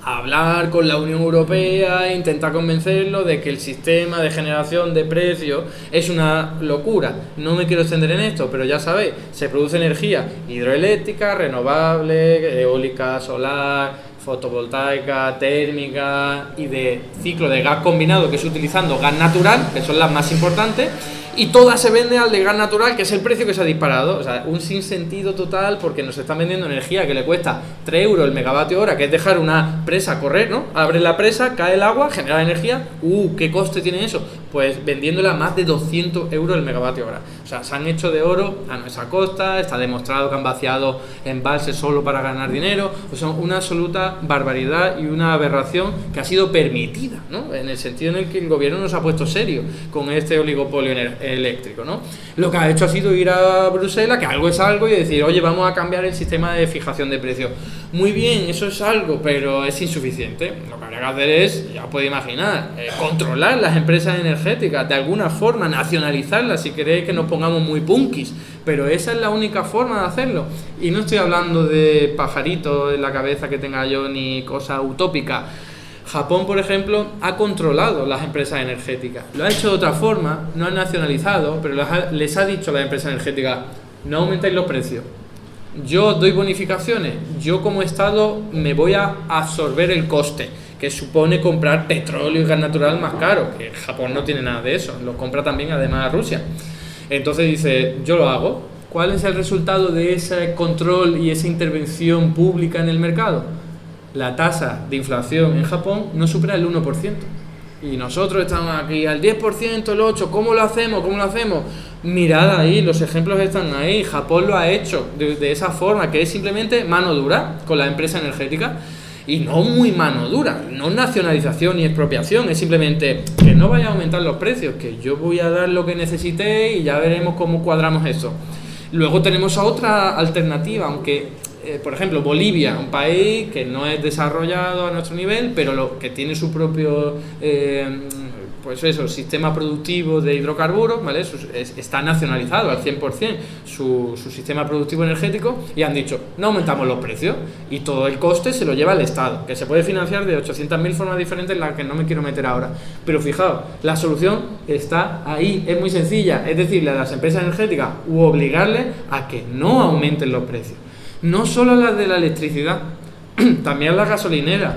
hablar con la Unión Europea e intentar convencerlo de que el sistema de generación de precios es una locura. No me quiero extender en esto, pero ya sabéis, se produce energía hidroeléctrica, renovable, eólica, solar, fotovoltaica, térmica y de ciclo de gas combinado, que es utilizando gas natural, que son las más importantes, y todas se venden al de gas natural, que es el precio que se ha disparado. O sea, un sinsentido total, porque nos están vendiendo energía que le cuesta 3 euros el megavatio hora, que es dejar una presa correr, ¿no? Abre la presa, cae el agua, genera energía. ¿Qué coste tiene eso? Pues vendiéndola más de 200 euros el megavatio hora. O sea, se han hecho de oro a nuestra costa, está demostrado que han vaciado embalses solo para ganar dinero. O sea, una absoluta barbaridad y una aberración que ha sido permitida, ¿no? En el sentido en el que el gobierno nos ha puesto serio con este oligopolio eléctrico, ¿no? Lo que ha hecho ha sido ir a Bruselas, que algo es algo, y decir, oye, vamos a cambiar el sistema de fijación de precios. Muy bien, eso es algo, pero es insuficiente. Lo que habría que hacer es, ya puede imaginar, controlar las empresas energéticas, de alguna forma, nacionalizarlas, si queréis que nos pongamos muy punkis, pero esa es la única forma de hacerlo. Y no estoy hablando de pajaritos en la cabeza que tenga yo, ni cosa utópica. Japón, por ejemplo, ha controlado las empresas energéticas. Lo ha hecho de otra forma, no ha nacionalizado, pero les ha dicho a las empresas energéticas, no aumentéis los precios. Yo doy bonificaciones, yo como Estado me voy a absorber el coste, que supone comprar petróleo y gas natural más caro, que Japón no tiene nada de eso, lo compra también además Rusia. Entonces dice, yo lo hago. ¿Cuál es el resultado de ese control y esa intervención pública en el mercado? La tasa de inflación en Japón no supera el 1%. Y nosotros estamos aquí al 10%, el 8%. ¿Cómo lo hacemos? ¿Cómo lo hacemos? Mirad ahí, los ejemplos están ahí. Japón lo ha hecho de esa forma, que es simplemente mano dura con la empresa energética. Y no muy mano dura, no nacionalización ni expropiación, es simplemente que no vaya a aumentar los precios, que yo voy a dar lo que necesitéis y ya veremos cómo cuadramos eso. Luego tenemos otra alternativa, aunque por ejemplo, Bolivia, un país que no es desarrollado a nuestro nivel, pero que tiene su propio pues eso, sistema productivo de hidrocarburos, ¿vale? Está nacionalizado al 100% su sistema productivo energético, y han dicho, no aumentamos los precios, y todo el coste se lo lleva el Estado, que se puede financiar de 800.000 formas diferentes en las que no me quiero meter ahora. Pero fijaos, la solución está ahí, es muy sencilla, es decirle a las empresas energéticas u obligarles a que no aumenten los precios. No solo las de la electricidad, también las gasolineras.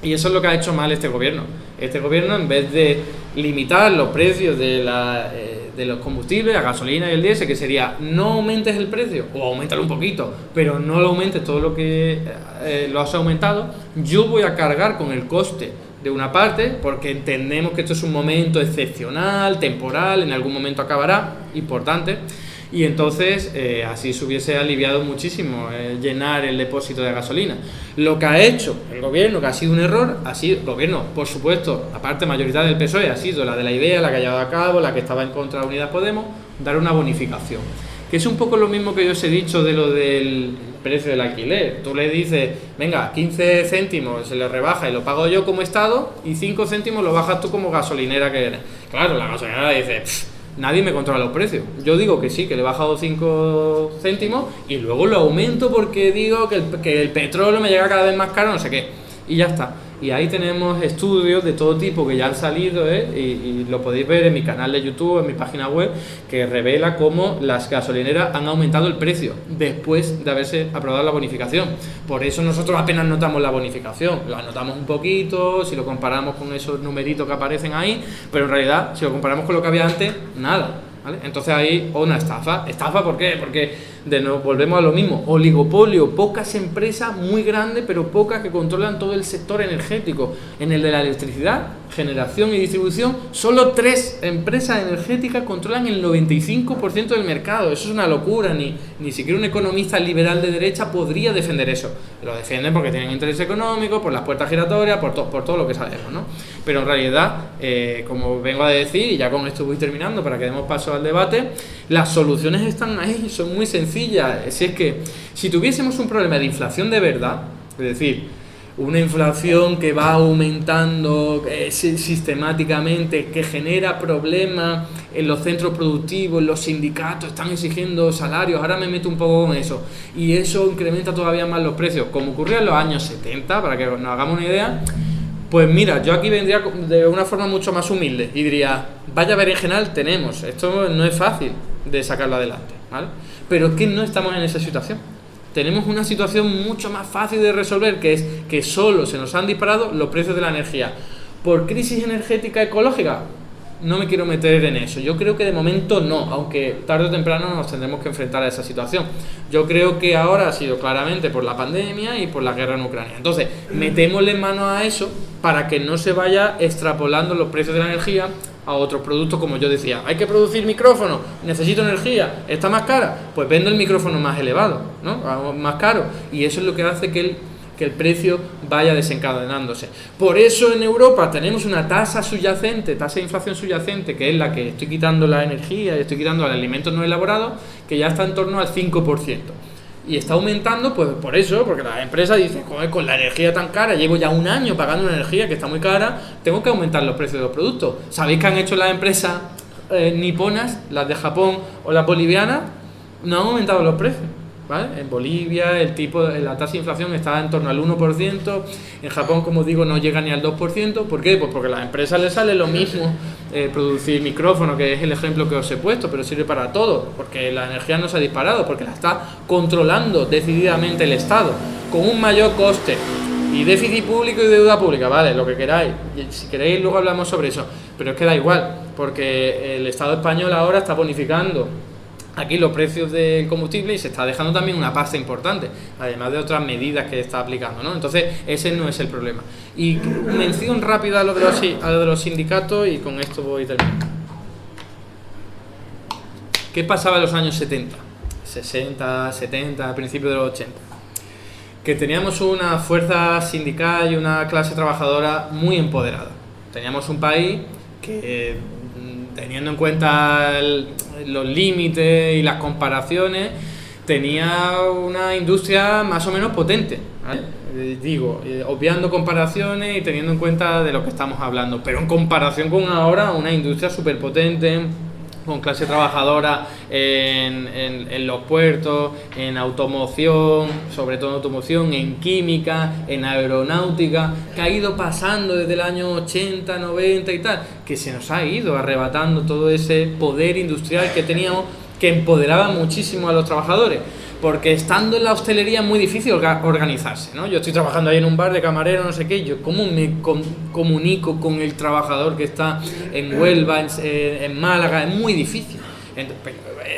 Y eso es lo que ha hecho mal este gobierno. Este gobierno, en vez de limitar los precios de los combustibles, la gasolina y el diésel, que sería no aumentes el precio, o aumentalo un poquito, pero no lo aumentes todo lo que lo has aumentado, yo voy a cargar con el coste de una parte, porque entendemos que esto es un momento excepcional, temporal, en algún momento acabará, importante. Y entonces así se hubiese aliviado muchísimo llenar el depósito de gasolina. Lo que ha hecho el gobierno, que ha sido un error, ha sido el gobierno, por supuesto, aparte mayoritaria del PSOE, ha sido la de la idea, la que ha llevado a cabo, la que estaba en contra de Unidas Podemos, dar una bonificación. Que es un poco lo mismo que yo os he dicho de lo del precio del alquiler. Tú le dices, venga, 15 céntimos se le rebaja y lo pago yo como Estado, y 5 céntimos lo bajas tú como gasolinera que eres. Claro, la gasolinera dice, nadie me controla los precios. Yo digo que sí, que le he bajado 5 céntimos y luego lo aumento porque digo que el petróleo me llega cada vez más caro, no sé qué. Y ya está. Y ahí tenemos estudios de todo tipo que ya han salido, y lo podéis ver en mi canal de YouTube, en mi página web, que revela cómo las gasolineras han aumentado el precio después de haberse aprobado la bonificación. Por eso nosotros apenas notamos la bonificación, la notamos un poquito si lo comparamos con esos numeritos que aparecen ahí, pero en realidad si lo comparamos con lo que había antes, nada, ¿vale? Entonces ahí una estafa. ¿Estafa por qué? Porque volvemos a lo mismo, oligopolio, pocas empresas muy grandes, pero pocas que controlan todo el sector energético. En el de la electricidad, generación y distribución, solo 3 empresas energéticas controlan el 95% del mercado. Eso es una locura, ni siquiera un economista liberal de derecha podría defender eso. Lo defienden porque tienen interés económico, por las puertas giratorias, por todo lo que sabemos, ¿no? Pero en realidad, como vengo a decir, y ya con esto voy terminando para que demos paso al debate, las soluciones están ahí, son muy sencillas. Si es que si tuviésemos un problema de inflación de verdad, es decir, una inflación que va aumentando sistemáticamente, que genera problemas en los centros productivos, los sindicatos están exigiendo salarios, ahora me meto un poco con eso, y eso incrementa todavía más los precios, como ocurrió en los años 70, para que nos hagamos una idea. Pues mira, yo aquí vendría de una forma mucho más humilde y diría, vaya berenjenal tenemos, esto no es fácil de sacarlo adelante, ¿vale? Pero es que no estamos en esa situación. Tenemos una situación mucho más fácil de resolver, que es que solo se nos han disparado los precios de la energía. ¿Por crisis energética ecológica? No me quiero meter en eso. Yo creo que de momento no, aunque tarde o temprano nos tendremos que enfrentar a esa situación. Yo creo que ahora ha sido claramente por la pandemia y por la guerra en Ucrania. Entonces, metémosle mano a eso para que no se vaya extrapolando los precios de la energía a otros productos, como yo decía. Hay que producir micrófonos, necesito energía, está más cara, pues vendo el micrófono más elevado, ¿no? Más caro, y eso es lo que hace que el precio vaya desencadenándose. Por eso en Europa tenemos una tasa subyacente, tasa de inflación subyacente, que es la que estoy quitando la energía y estoy quitando los alimentos no elaborados, que ya está en torno al 5%. Y está aumentando, pues por eso, porque las empresas dicen, joder, con la energía tan cara, llevo ya un año pagando una energía que está muy cara, tengo que aumentar los precios de los productos. ¿Sabéis qué han hecho las empresas niponas, las de Japón o las bolivianas? No han aumentado los precios, ¿vale? En Bolivia la tasa de inflación está en torno al 1%, en Japón, como digo, no llega ni al 2%. ¿Por qué? Pues porque a las empresas les sale lo mismo producir micrófonos, que es el ejemplo que os he puesto, pero sirve para todo, porque la energía no se ha disparado, porque la está controlando decididamente el Estado, con un mayor coste y déficit público y deuda pública, vale, lo que queráis, y si queréis luego hablamos sobre eso, pero es que da igual, porque el Estado español ahora está bonificando aquí los precios del combustible y se está dejando también una pasta importante, además de otras medidas que está aplicando, ¿no? Entonces ese no es el problema. Y mención rápida a lo de los sindicatos, y con esto voy terminando. ¿Qué pasaba en los años 70, 60, 70, al principio de los 80? Que teníamos una fuerza sindical y una clase trabajadora muy empoderada. Teníamos un país que, teniendo en cuenta los límites y las comparaciones, tenía una industria más o menos potente, ¿vale? Obviando comparaciones y teniendo en cuenta de lo que estamos hablando, pero en comparación con ahora, una industria súper potente, con clase trabajadora en los puertos, en automoción, sobre todo en automoción, en química, en aeronáutica, que ha ido pasando desde el año 80, 90 y tal, que se nos ha ido arrebatando todo ese poder industrial que teníamos, que empoderaba muchísimo a los trabajadores. Porque estando en la hostelería es muy difícil organizarse, ¿no? Yo estoy trabajando ahí en un bar de camarero, no sé qué, yo cómo me comunico con el trabajador que está en Huelva, en Málaga, es muy difícil.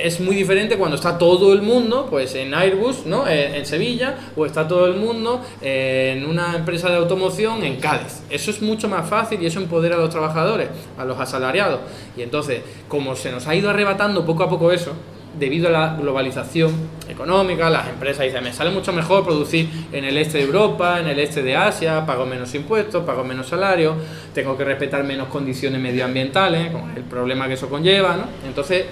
Es muy diferente cuando está todo el mundo, pues en Airbus, ¿no? En Sevilla, o está todo el mundo en una empresa de automoción en Cádiz. Eso es mucho más fácil y eso empodera a los trabajadores, a los asalariados. Y entonces, como se nos ha ido arrebatando poco a poco eso, debido a la globalización económica, las empresas dicen, me sale mucho mejor producir en el este de Europa, en el este de Asia, pago menos impuestos, pago menos salario, tengo que respetar menos condiciones medioambientales, con el problema que eso conlleva, ¿no? Entonces,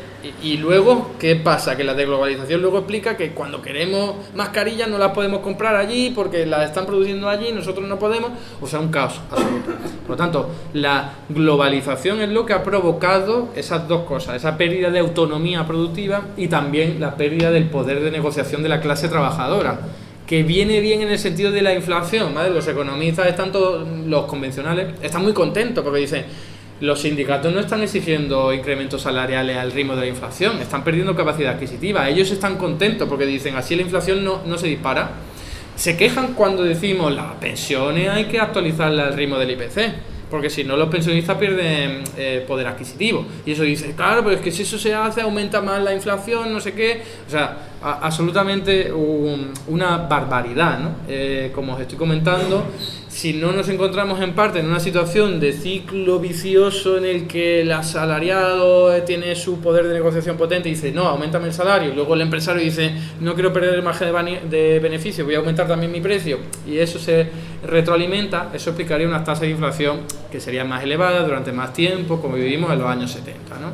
y luego, ¿qué pasa? Que la desglobalización luego explica que cuando queremos mascarillas no las podemos comprar allí porque las están produciendo allí y nosotros no podemos, o sea, un caos absoluto. Por lo tanto, la globalización es lo que ha provocado esas dos cosas, esa pérdida de autonomía productiva y también la pérdida del poder de negociación de la clase trabajadora, que viene bien en el sentido de la inflación, ¿vale? Los economistas están todos, los convencionales, están muy contentos porque dicen, los sindicatos no están exigiendo incrementos salariales al ritmo de la inflación, están perdiendo capacidad adquisitiva, ellos están contentos porque dicen, así la inflación no se dispara. Se quejan cuando decimos, las pensiones hay que actualizarlas al ritmo del IPC, porque si no los pensionistas pierden poder adquisitivo. Y eso dice, claro, pero es que si eso se hace aumenta más la inflación, no sé qué. O sea, absolutamente una barbaridad, ¿no? Como os estoy comentando, si no nos encontramos en parte en una situación de ciclo vicioso en el que el asalariado tiene su poder de negociación potente y dice, no, aumentame el salario, y luego el empresario dice, no quiero perder el margen de beneficio, voy a aumentar también mi precio, y eso se retroalimenta, eso explicaría unas tasas de inflación que serían más elevadas durante más tiempo, como vivimos en los años 70, ¿no?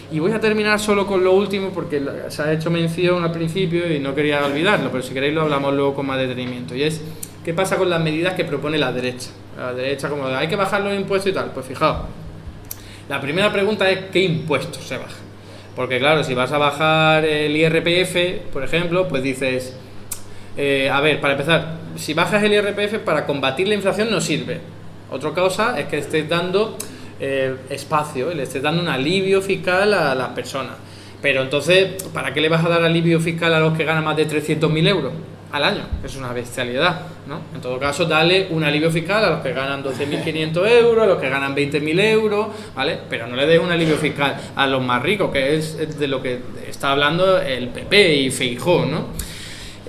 Y voy a terminar solo con lo último porque se ha hecho mención al principio y no quería olvidarlo, pero si queréis lo hablamos luego con más detenimiento, y es ¿Qué pasa con las medidas que propone la derecha? La derecha como de, hay que bajar los impuestos y tal. Pues fijaos, la primera pregunta es ¿qué impuestos se bajan? Porque claro, si vas a bajar el IRPF, por ejemplo, pues dices, a ver, para empezar, si bajas el IRPF para combatir la inflación no sirve. Otra cosa es que estés dando espacio, le estés dando un alivio fiscal a las personas. Pero entonces, ¿para qué le vas a dar alivio fiscal a los que ganan más de 300.000 euros al año? Es una bestialidad, ¿no? En todo caso, dale un alivio fiscal a los que ganan 12.500 euros, a los que ganan 20.000 euros, ¿vale? Pero no le des un alivio fiscal a los más ricos, que es de lo que está hablando el PP y Feijóo, ¿no?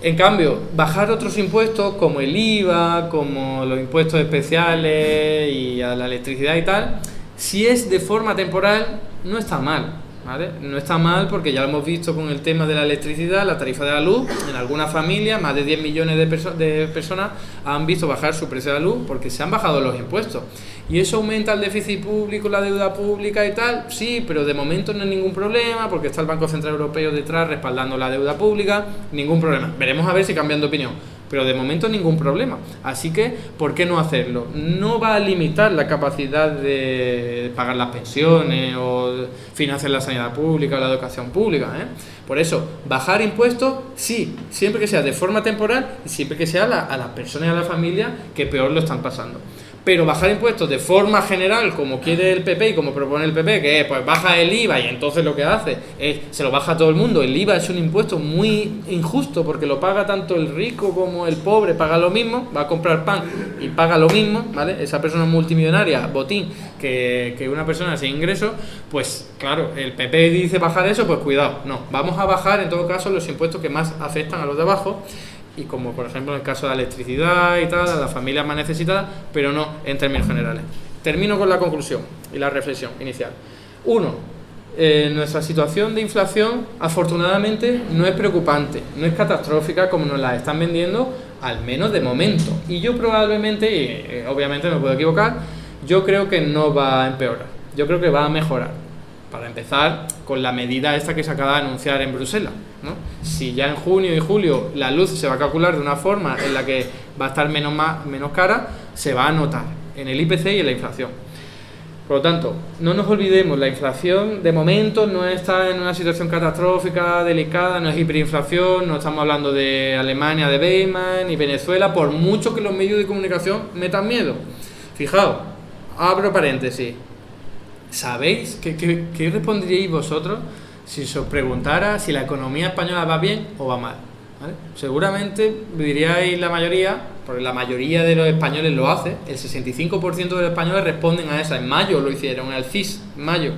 En cambio, bajar otros impuestos como el IVA, como los impuestos especiales y a la electricidad y tal, si es de forma temporal, no está mal, ¿vale? No está mal porque ya lo hemos visto con el tema de la electricidad, la tarifa de la luz. En algunas familias, más de 10 millones de personas han visto bajar su precio de la luz porque se han bajado los impuestos. ¿Y eso aumenta el déficit público, la deuda pública y tal? Sí, pero de momento no hay ningún problema porque está el Banco Central Europeo detrás respaldando la deuda pública. Ningún problema. Veremos a ver si cambian de opinión. Pero de momento ningún problema. Así que, ¿por qué no hacerlo? No va a limitar la capacidad de pagar las pensiones o financiar la sanidad pública o la educación pública, ¿eh? Por eso, bajar impuestos, sí, siempre que sea de forma temporal y siempre que sea a las personas y a la familia que peor lo están pasando. Pero bajar impuestos de forma general, como quiere el PP y como propone el PP, que es, pues baja el IVA y entonces lo que hace es, se lo baja a todo el mundo. El IVA es un impuesto muy injusto porque lo paga tanto el rico como el pobre, paga lo mismo, va a comprar pan y paga lo mismo, ¿vale? Esa persona multimillonaria, botín, que una persona sin ingresos, pues claro, el PP dice bajar eso, pues cuidado, no, vamos a bajar en todo caso los impuestos que más afectan a los de abajo. Y como por ejemplo en el caso de la electricidad y tal, a las familias más necesitadas, pero no en términos generales. Termino con la conclusión y la reflexión inicial. 1. Nuestra situación de inflación afortunadamente no es preocupante, no es catastrófica como nos la están vendiendo, al menos de momento. Y yo probablemente, y obviamente me puedo equivocar, yo creo que no va a empeorar, yo creo que va a mejorar. Para empezar, con la medida esta que se acaba de anunciar en Bruselas, ¿no? Si ya en junio y julio la luz se va a calcular de una forma en la que va a estar menos cara, se va a notar en el IPC y en la inflación. Por lo tanto, no nos olvidemos, la inflación de momento no está en una situación catastrófica, delicada, no es hiperinflación, no estamos hablando de Alemania, de Weimar, ni Venezuela, por mucho que los medios de comunicación metan miedo. Fijaos, abro paréntesis. ¿Sabéis qué responderíais vosotros si se os preguntara si la economía española va bien o va mal? ¿Vale? Seguramente diríais la mayoría, porque la mayoría de los españoles lo hace, el 65% de los españoles responden a esa. En mayo lo hicieron, el CIS, en mayo,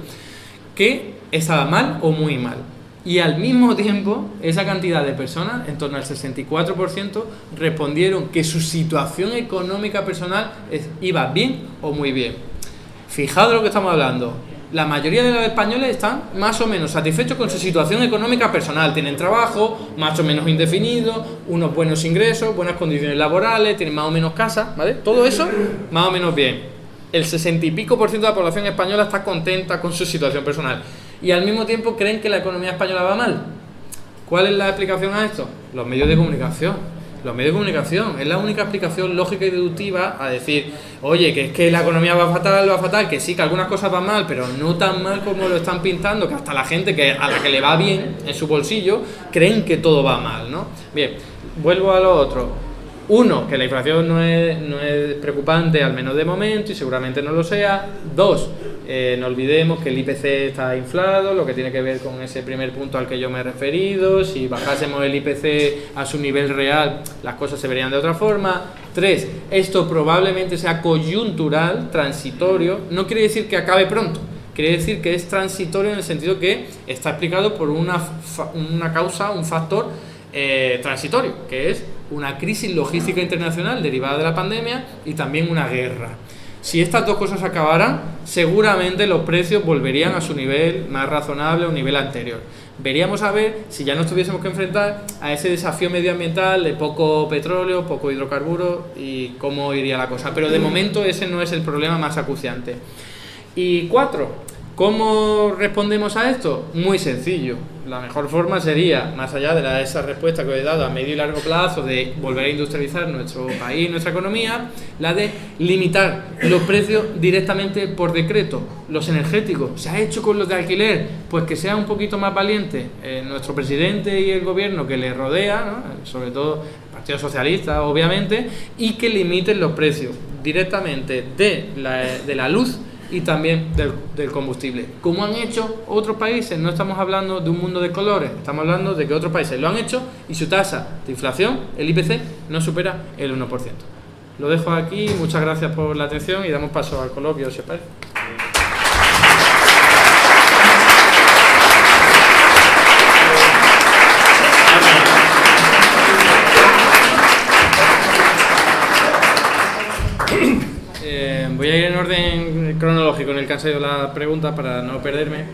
que estaba mal o muy mal. Y al mismo tiempo, esa cantidad de personas, en torno al 64%, respondieron que su situación económica personal iba bien o muy bien. Fijaos de lo que estamos hablando. La mayoría de los españoles están más o menos satisfechos con su situación económica personal. Tienen trabajo, más o menos indefinido, unos buenos ingresos, buenas condiciones laborales, tienen más o menos casa, ¿vale? Todo eso, más o menos bien. El 60 y pico % de la población española está contenta con su situación personal. Y al mismo tiempo creen que la economía española va mal. ¿Cuál es la explicación a esto? Los medios de comunicación. Los medios de comunicación es la única explicación lógica y deductiva a decir, oye, que es que la economía va fatal, que sí, que algunas cosas van mal, pero no tan mal como lo están pintando, que hasta la gente a la que le va bien en su bolsillo creen que todo va mal, ¿no? Bien, vuelvo a lo otro. 1, que la inflación no es preocupante, al menos de momento, y seguramente no lo sea. 2, no olvidemos que el IPC está inflado, lo que tiene que ver con ese primer punto al que yo me he referido. Si bajásemos el IPC a su nivel real, las cosas se verían de otra forma. 3, esto probablemente sea coyuntural, transitorio. No quiere decir que acabe pronto, quiere decir que es transitorio en el sentido que está explicado por una causa, un factor transitorio, que es una crisis logística internacional derivada de la pandemia y también una guerra. Si estas dos cosas acabaran, seguramente los precios volverían a su nivel más razonable, a un nivel anterior. Veríamos a ver si ya nos tuviésemos que enfrentar a ese desafío medioambiental de poco petróleo, poco hidrocarburos y cómo iría la cosa. Pero de momento ese no es el problema más acuciante. Y 4, ¿Cómo respondemos a esto? Muy sencillo. La mejor forma sería, más allá de esa respuesta que os he dado a medio y largo plazo de volver a industrializar nuestro país, nuestra economía, la de limitar los precios directamente por decreto. Los energéticos, se ha hecho con los de alquiler, pues que sea un poquito más valiente nuestro presidente y el gobierno que le rodea, ¿no? Sobre todo el Partido Socialista, obviamente, y que limiten los precios directamente de la luz y también del combustible, como han hecho otros países. No estamos hablando de un mundo de colores, estamos hablando de que otros países lo han hecho y su tasa de inflación, el IPC, no supera el 1%. Lo dejo aquí, muchas gracias por la atención y damos paso al coloquio, si os parece. Voy a ir en orden cronológico en el que han salido las preguntas para no perderme.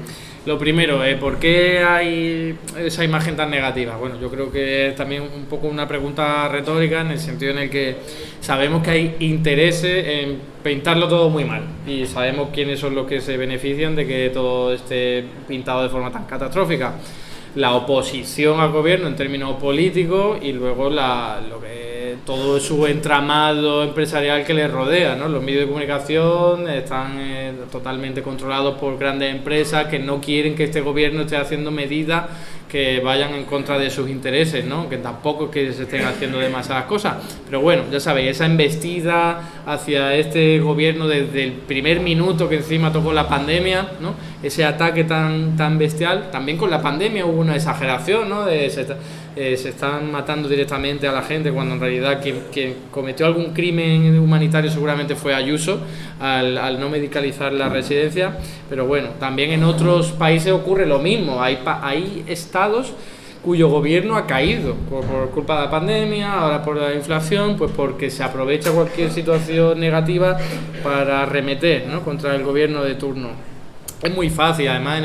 Lo primero, ¿por qué hay esa imagen tan negativa? Bueno, yo creo que es también un poco una pregunta retórica, en el sentido en el que sabemos que hay intereses en pintarlo todo muy mal y sabemos quiénes son los que se benefician de que todo esté pintado de forma tan catastrófica. La oposición al gobierno en términos políticos y luego todo su entramado empresarial que les rodea, ¿no? Los medios de comunicación están totalmente controlados por grandes empresas que no quieren que este gobierno esté haciendo medidas que vayan en contra de sus intereses, ¿no? Que tampoco es que se estén haciendo demasiadas cosas, pero bueno, ya sabéis, esa embestida hacia este gobierno desde el primer minuto que encima tocó la pandemia, ¿no? Ese ataque tan bestial, también con la pandemia hubo una exageración, ¿no? Se están matando directamente a la gente cuando en realidad quien cometió algún crimen humanitario seguramente fue Ayuso al no medicalizar la residencia, pero bueno, también en otros países ocurre lo mismo. Hay estados cuyo gobierno ha caído por culpa de la pandemia, ahora por la inflación, pues porque se aprovecha cualquier situación negativa para arremeter, ¿no? Contra el gobierno de turno. Es muy fácil además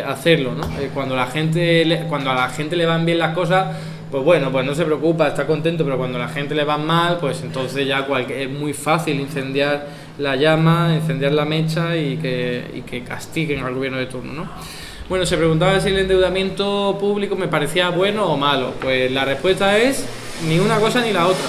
hacerlo, ¿no? Cuando a la gente le van bien las cosas, pues bueno, pues no se preocupa, está contento, pero cuando a la gente le va mal, pues entonces ya es muy fácil incendiar la llama, incendiar la mecha y que castiguen al gobierno de turno, ¿no? Bueno, se preguntaba si el endeudamiento público me parecía bueno o malo. Pues la respuesta es ni una cosa ni la otra.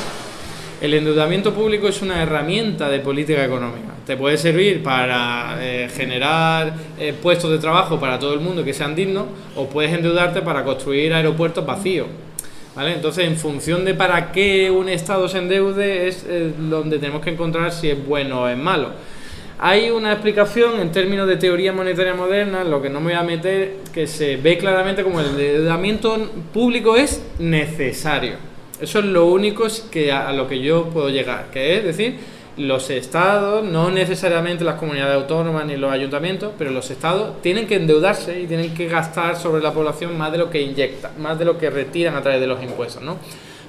El endeudamiento público es una herramienta de política económica. Te puede servir para generar puestos de trabajo para todo el mundo que sean dignos, o puedes endeudarte para construir aeropuertos vacíos, ¿vale? Entonces, en función de para qué un Estado se endeude, es donde tenemos que encontrar si es bueno o es malo. Hay una explicación en términos de teoría monetaria moderna, en lo que no me voy a meter, que se ve claramente como el endeudamiento público es necesario. Eso es lo único a lo que yo puedo llegar, que es decir, los estados, no necesariamente las comunidades autónomas ni los ayuntamientos, pero los estados tienen que endeudarse y tienen que gastar sobre la población más de lo que inyectan, más de lo que retiran a través de los impuestos, ¿no?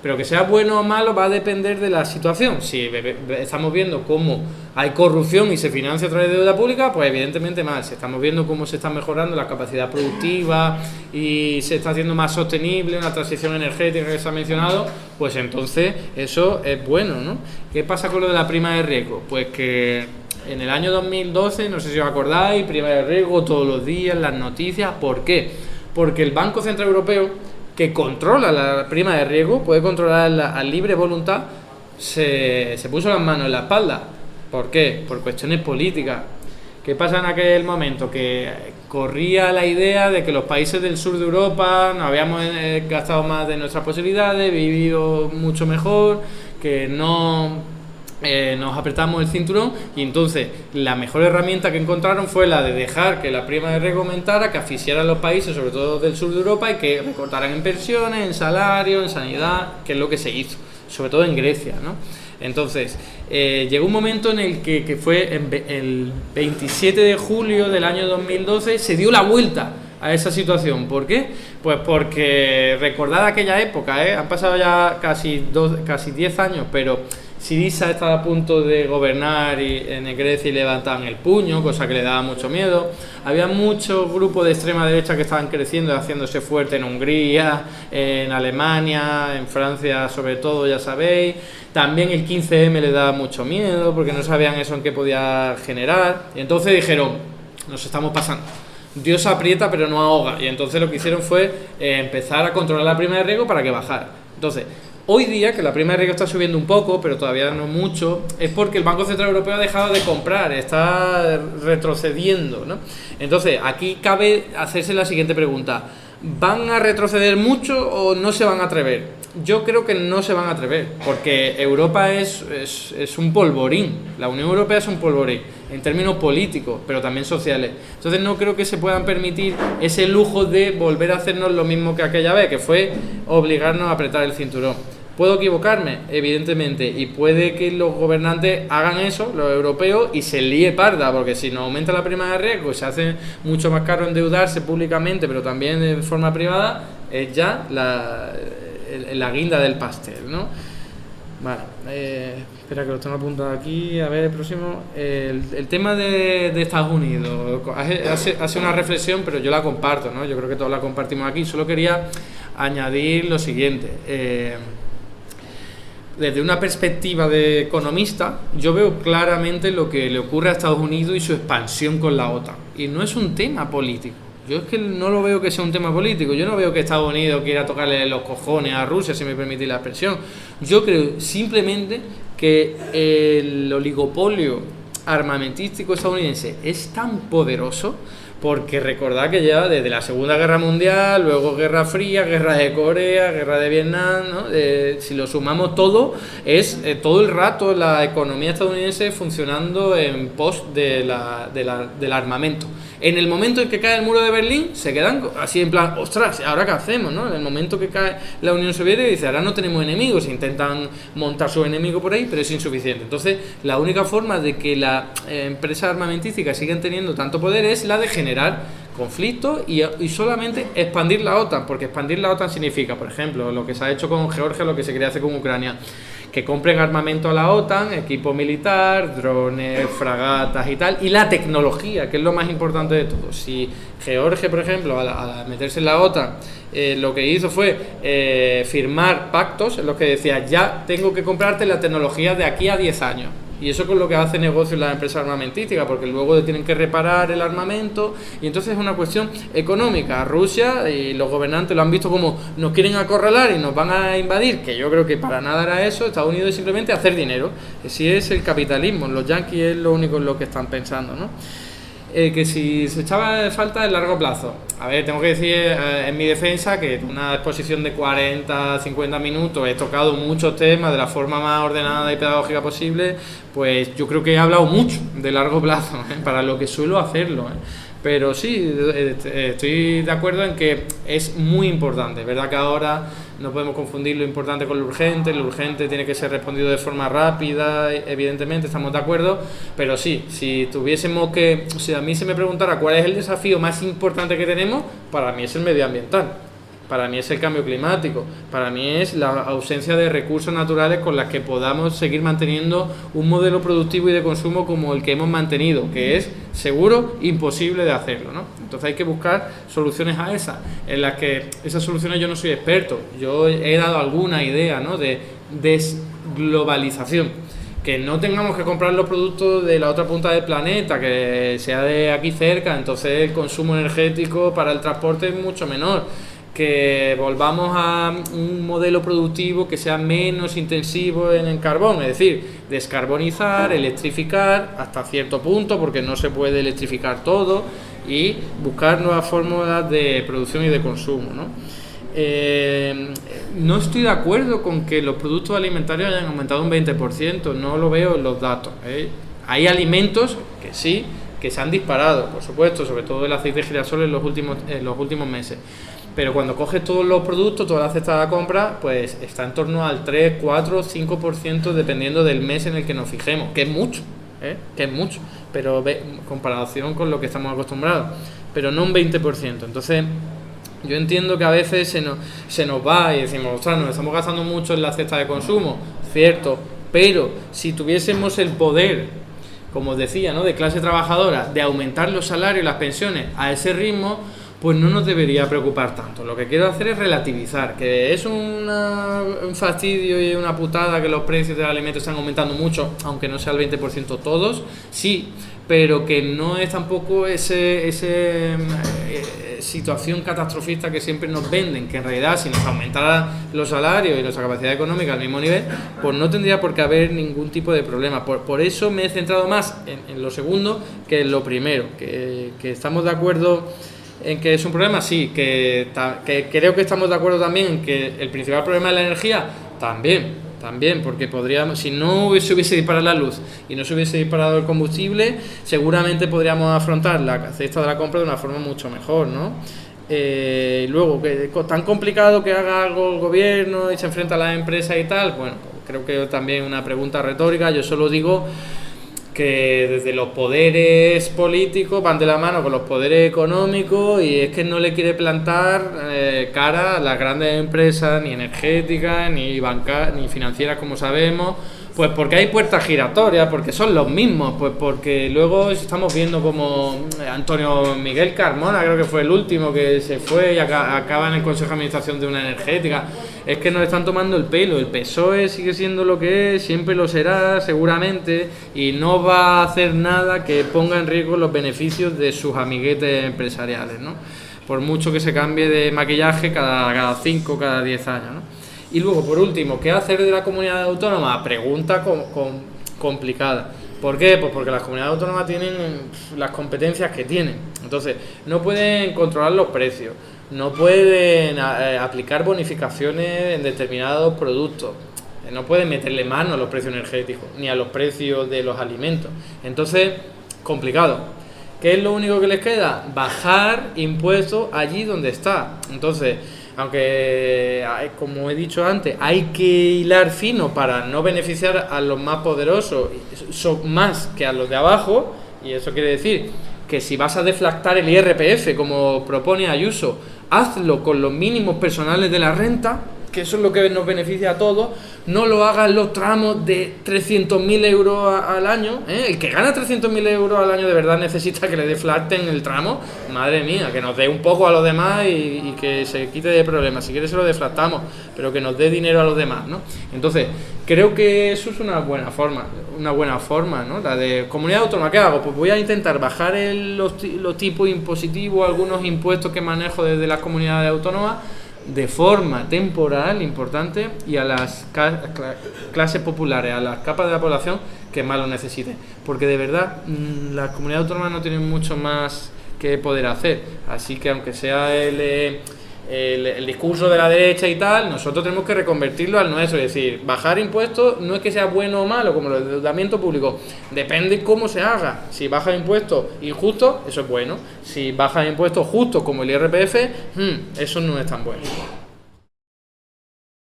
Pero que sea bueno o malo va a depender de la situación. Si estamos viendo cómo hay corrupción y se financia a través de deuda pública, pues evidentemente mal. Si estamos viendo cómo se está mejorando la capacidad productiva y se está haciendo más sostenible una transición energética que se ha mencionado, pues entonces eso es bueno, ¿no? ¿Qué pasa con lo de la prima de riesgo? Pues que en el año 2012, no sé si os acordáis, prima de riesgo todos los días, las noticias. ¿Por qué? Porque el Banco Central Europeo, que controla la prima de riesgo, puede controlarla a libre voluntad, se puso las manos en la espalda. ¿Por qué? Por cuestiones políticas. ¿Qué pasa en aquel momento? Que corría la idea de que los países del sur de Europa nos habíamos gastado más de nuestras posibilidades, vivido mucho mejor, que no nos apretamos el cinturón, y entonces la mejor herramienta que encontraron fue la de dejar que la prima de riesgo aumentara, que asfixiara a los países, sobre todo del sur de Europa, y que recortaran en pensiones, en salarios, en sanidad, que es lo que se hizo, sobre todo en Grecia, ¿no? Entonces, llegó un momento en el que fue el 27 de julio del año 2012, se dio la vuelta a esa situación. ¿Por qué? Pues porque recordad aquella época, han pasado ya casi 10 años, pero Syriza estaba a punto de gobernar en Grecia y levantaban el puño, cosa que le daba mucho miedo. Había muchos grupos de extrema derecha que estaban creciendo y haciéndose fuerte en Hungría, en Alemania, en Francia sobre todo, ya sabéis. También el 15M le daba mucho miedo porque no sabían eso en qué podía generar. Y entonces dijeron, nos estamos pasando. Dios aprieta pero no ahoga, y entonces lo que hicieron fue empezar a controlar la prima de riesgo para que bajara. Entonces, hoy día, que la prima de riesgo está subiendo un poco, pero todavía no mucho, es porque el Banco Central Europeo ha dejado de comprar, está retrocediendo, ¿no? Entonces, aquí cabe hacerse la siguiente pregunta: ¿van a retroceder mucho o no se van a atrever? Yo creo que no se van a atrever, porque Europa es un polvorín, la Unión Europea es un polvorín, en términos políticos, pero también sociales. Entonces no creo que se puedan permitir ese lujo de volver a hacernos lo mismo que aquella vez, que fue obligarnos a apretar el cinturón. ¿Puedo equivocarme? Evidentemente, y puede que los gobernantes hagan eso, los europeos, y se líe parda, porque si nos aumenta la prima de riesgo y se hace mucho más caro endeudarse públicamente, pero también de forma privada, es ya la guinda del pastel, ¿no? Vale, espera que lo tengo apuntado aquí, a ver el próximo. El tema de Estados Unidos, hace una reflexión, pero yo la comparto, ¿no? Yo creo que todos la compartimos aquí. Solo quería añadir lo siguiente. Desde una perspectiva de economista, yo veo claramente lo que le ocurre a Estados Unidos y su expansión con la OTAN. Y no es un tema político. Yo es que no lo veo que sea un tema político. Yo no veo que Estados Unidos quiera tocarle los cojones a Rusia, si me permitís la expresión. Yo creo simplemente que el oligopolio armamentístico estadounidense es tan poderoso, porque recordad que ya desde la Segunda Guerra Mundial, luego Guerra Fría, Guerra de Corea, Guerra de Vietnam, ¿no? Si lo sumamos todo, es todo el rato la economía estadounidense funcionando en pos del armamento. En el momento en que cae el muro de Berlín, se quedan así en plan, ostras, ¿ahora qué hacemos, no? En el momento que cae la Unión Soviética, dice, ahora no tenemos enemigos, intentan montar su enemigo por ahí, pero es insuficiente. Entonces, la única forma de que las empresas armamentísticas sigan teniendo tanto poder es la de generar conflictos y solamente expandir la OTAN, porque expandir la OTAN significa, por ejemplo, lo que se ha hecho con Georgia, lo que se quería hacer con Ucrania, que compren armamento a la OTAN, equipo militar, drones, fragatas y tal, y la tecnología, que es lo más importante de todo. Si Georgia, por ejemplo, al meterse en la OTAN, lo que hizo fue firmar pactos en los que decía, ya tengo que comprarte la tecnología de aquí a 10 años. Y eso con lo que hace negocio las empresas armamentísticas, porque luego tienen que reparar el armamento, y entonces es una cuestión económica. Rusia y los gobernantes lo han visto como nos quieren acorralar y nos van a invadir, que yo creo que para nada era eso. Estados Unidos es simplemente hacer dinero, que si es el capitalismo, los yanquis es lo único en lo que están pensando, ¿no? Que si se echaba de falta el largo plazo. A ver, tengo que decir en mi defensa que en una exposición de 40, 50 minutos he tocado muchos temas de la forma más ordenada y pedagógica posible, pues yo creo que he hablado mucho de largo plazo, para lo que suelo hacerlo, Pero sí, estoy de acuerdo en que es muy importante. Es verdad que ahora no podemos confundir lo importante con lo urgente. Lo urgente tiene que ser respondido de forma rápida, evidentemente, estamos de acuerdo. Pero sí, si tuviésemos que... O sea, a mí se me preguntara cuál es el desafío más importante que tenemos, para mí es el medioambiental. Para mí es el cambio climático, para mí es la ausencia de recursos naturales con las que podamos seguir manteniendo un modelo productivo y de consumo como el que hemos mantenido, que es seguro imposible de hacerlo, ¿no? Entonces hay que buscar soluciones a esas, en las que esas soluciones yo no soy experto, yo he dado alguna idea, ¿no?, de desglobalización, que no tengamos que comprar los productos de la otra punta del planeta, que sea de aquí cerca, entonces el consumo energético para el transporte es mucho menor, que volvamos a un modelo productivo que sea menos intensivo en el carbón, es decir, descarbonizar, electrificar hasta cierto punto, porque no se puede electrificar todo, y buscar nuevas fórmulas de producción y de consumo, ¿no? No estoy de acuerdo con que los productos alimentarios hayan aumentado un 20%, no lo veo en los datos, Hay alimentos que sí, que se han disparado, por supuesto, sobre todo el aceite de girasol en los últimos meses. Pero cuando coges todos los productos, toda la cesta de la compra, pues está en torno al 3, 4, 5% dependiendo del mes en el que nos fijemos, que es mucho, pero en comparación con lo que estamos acostumbrados, pero no un 20%. Entonces, yo entiendo que a veces se nos va y decimos, ostras, nos estamos gastando mucho en la cesta de consumo, cierto, pero si tuviésemos el poder, como os decía, ¿no?, de clase trabajadora, de aumentar los salarios y las pensiones a ese ritmo, pues no nos debería preocupar tanto. Lo que quiero hacer es relativizar, que es un fastidio y una putada que los precios del alimento están aumentando mucho, aunque no sea el 20% todos, sí, pero que no es tampoco situación catastrofista que siempre nos venden, que en realidad si nos aumentara los salarios y nuestra capacidad económica al mismo nivel, pues no tendría por qué haber ningún tipo de problema. Por eso me he centrado más en lo segundo que en lo primero, que estamos de acuerdo en que es un problema, sí, que creo que estamos de acuerdo también en que el principal problema es la energía, también, porque podríamos, si no se hubiese disparado la luz y no se hubiese disparado el combustible, seguramente podríamos afrontar la cesta de la compra de una forma mucho mejor, ¿no? Luego, que tan complicado que haga algo el gobierno y se enfrenta a las empresas y tal, bueno, creo que también una pregunta retórica. Yo solo digo que desde los poderes políticos van de la mano con los poderes económicos y es que no le quiere plantar cara a las grandes empresas, ni energéticas, ni bancarias, ni financieras, como sabemos, pues porque hay puertas giratorias, porque son los mismos, pues porque luego estamos viendo como Antonio Miguel Carmona, creo que fue el último que se fue y acaba en el Consejo de Administración de una energética. Es que nos están tomando el pelo. El PSOE sigue siendo lo que es, siempre lo será seguramente, y no va a hacer nada que ponga en riesgo los beneficios de sus amiguetes empresariales, ¿no? Por mucho que se cambie de maquillaje cada 5, cada 10 años, ¿no? Y luego, por último, ¿qué hacer de la comunidad autónoma? Pregunta complicada. ¿Por qué? Pues porque las comunidades autónomas tienen las competencias que tienen. Entonces, no pueden controlar los precios, no pueden aplicar bonificaciones en determinados productos, no pueden meterle mano a los precios energéticos, ni a los precios de los alimentos. Entonces, complicado. ¿Qué es lo único que les queda? Bajar impuestos allí donde está. Entonces, aunque, como he dicho antes, hay que hilar fino para no beneficiar a los más poderosos más que a los de abajo, y eso quiere decir que si vas a deflactar el IRPF, como propone Ayuso, hazlo con los mínimos personales de la renta, que eso es lo que nos beneficia a todos. No lo hagas los tramos de 300.000 euros al año, ¿eh? El que gana 300.000 euros al año de verdad necesita que le deflacten el tramo. Madre mía, que nos dé un poco a los demás y que se quite de problemas. Si quiere se lo deflactamos, pero que nos dé dinero a los demás, ¿no? Entonces, creo que eso es una buena forma, ¿no? La de comunidad autónoma, ¿qué hago? Pues voy a intentar bajar los tipos impositivos, algunos impuestos que manejo desde las comunidades autónomas, de forma temporal, importante, y a las clases populares, a las capas de la población que más lo necesiten, porque de verdad las comunidades autónomas no tienen mucho más que poder hacer, así que aunque sea el discurso de la derecha y tal, nosotros tenemos que reconvertirlo al nuestro, es decir, bajar impuestos no es que sea bueno o malo, como el endeudamiento público, depende cómo se haga. Si baja impuestos injustos, eso es bueno; si baja impuestos justos como el IRPF, eso no es tan bueno.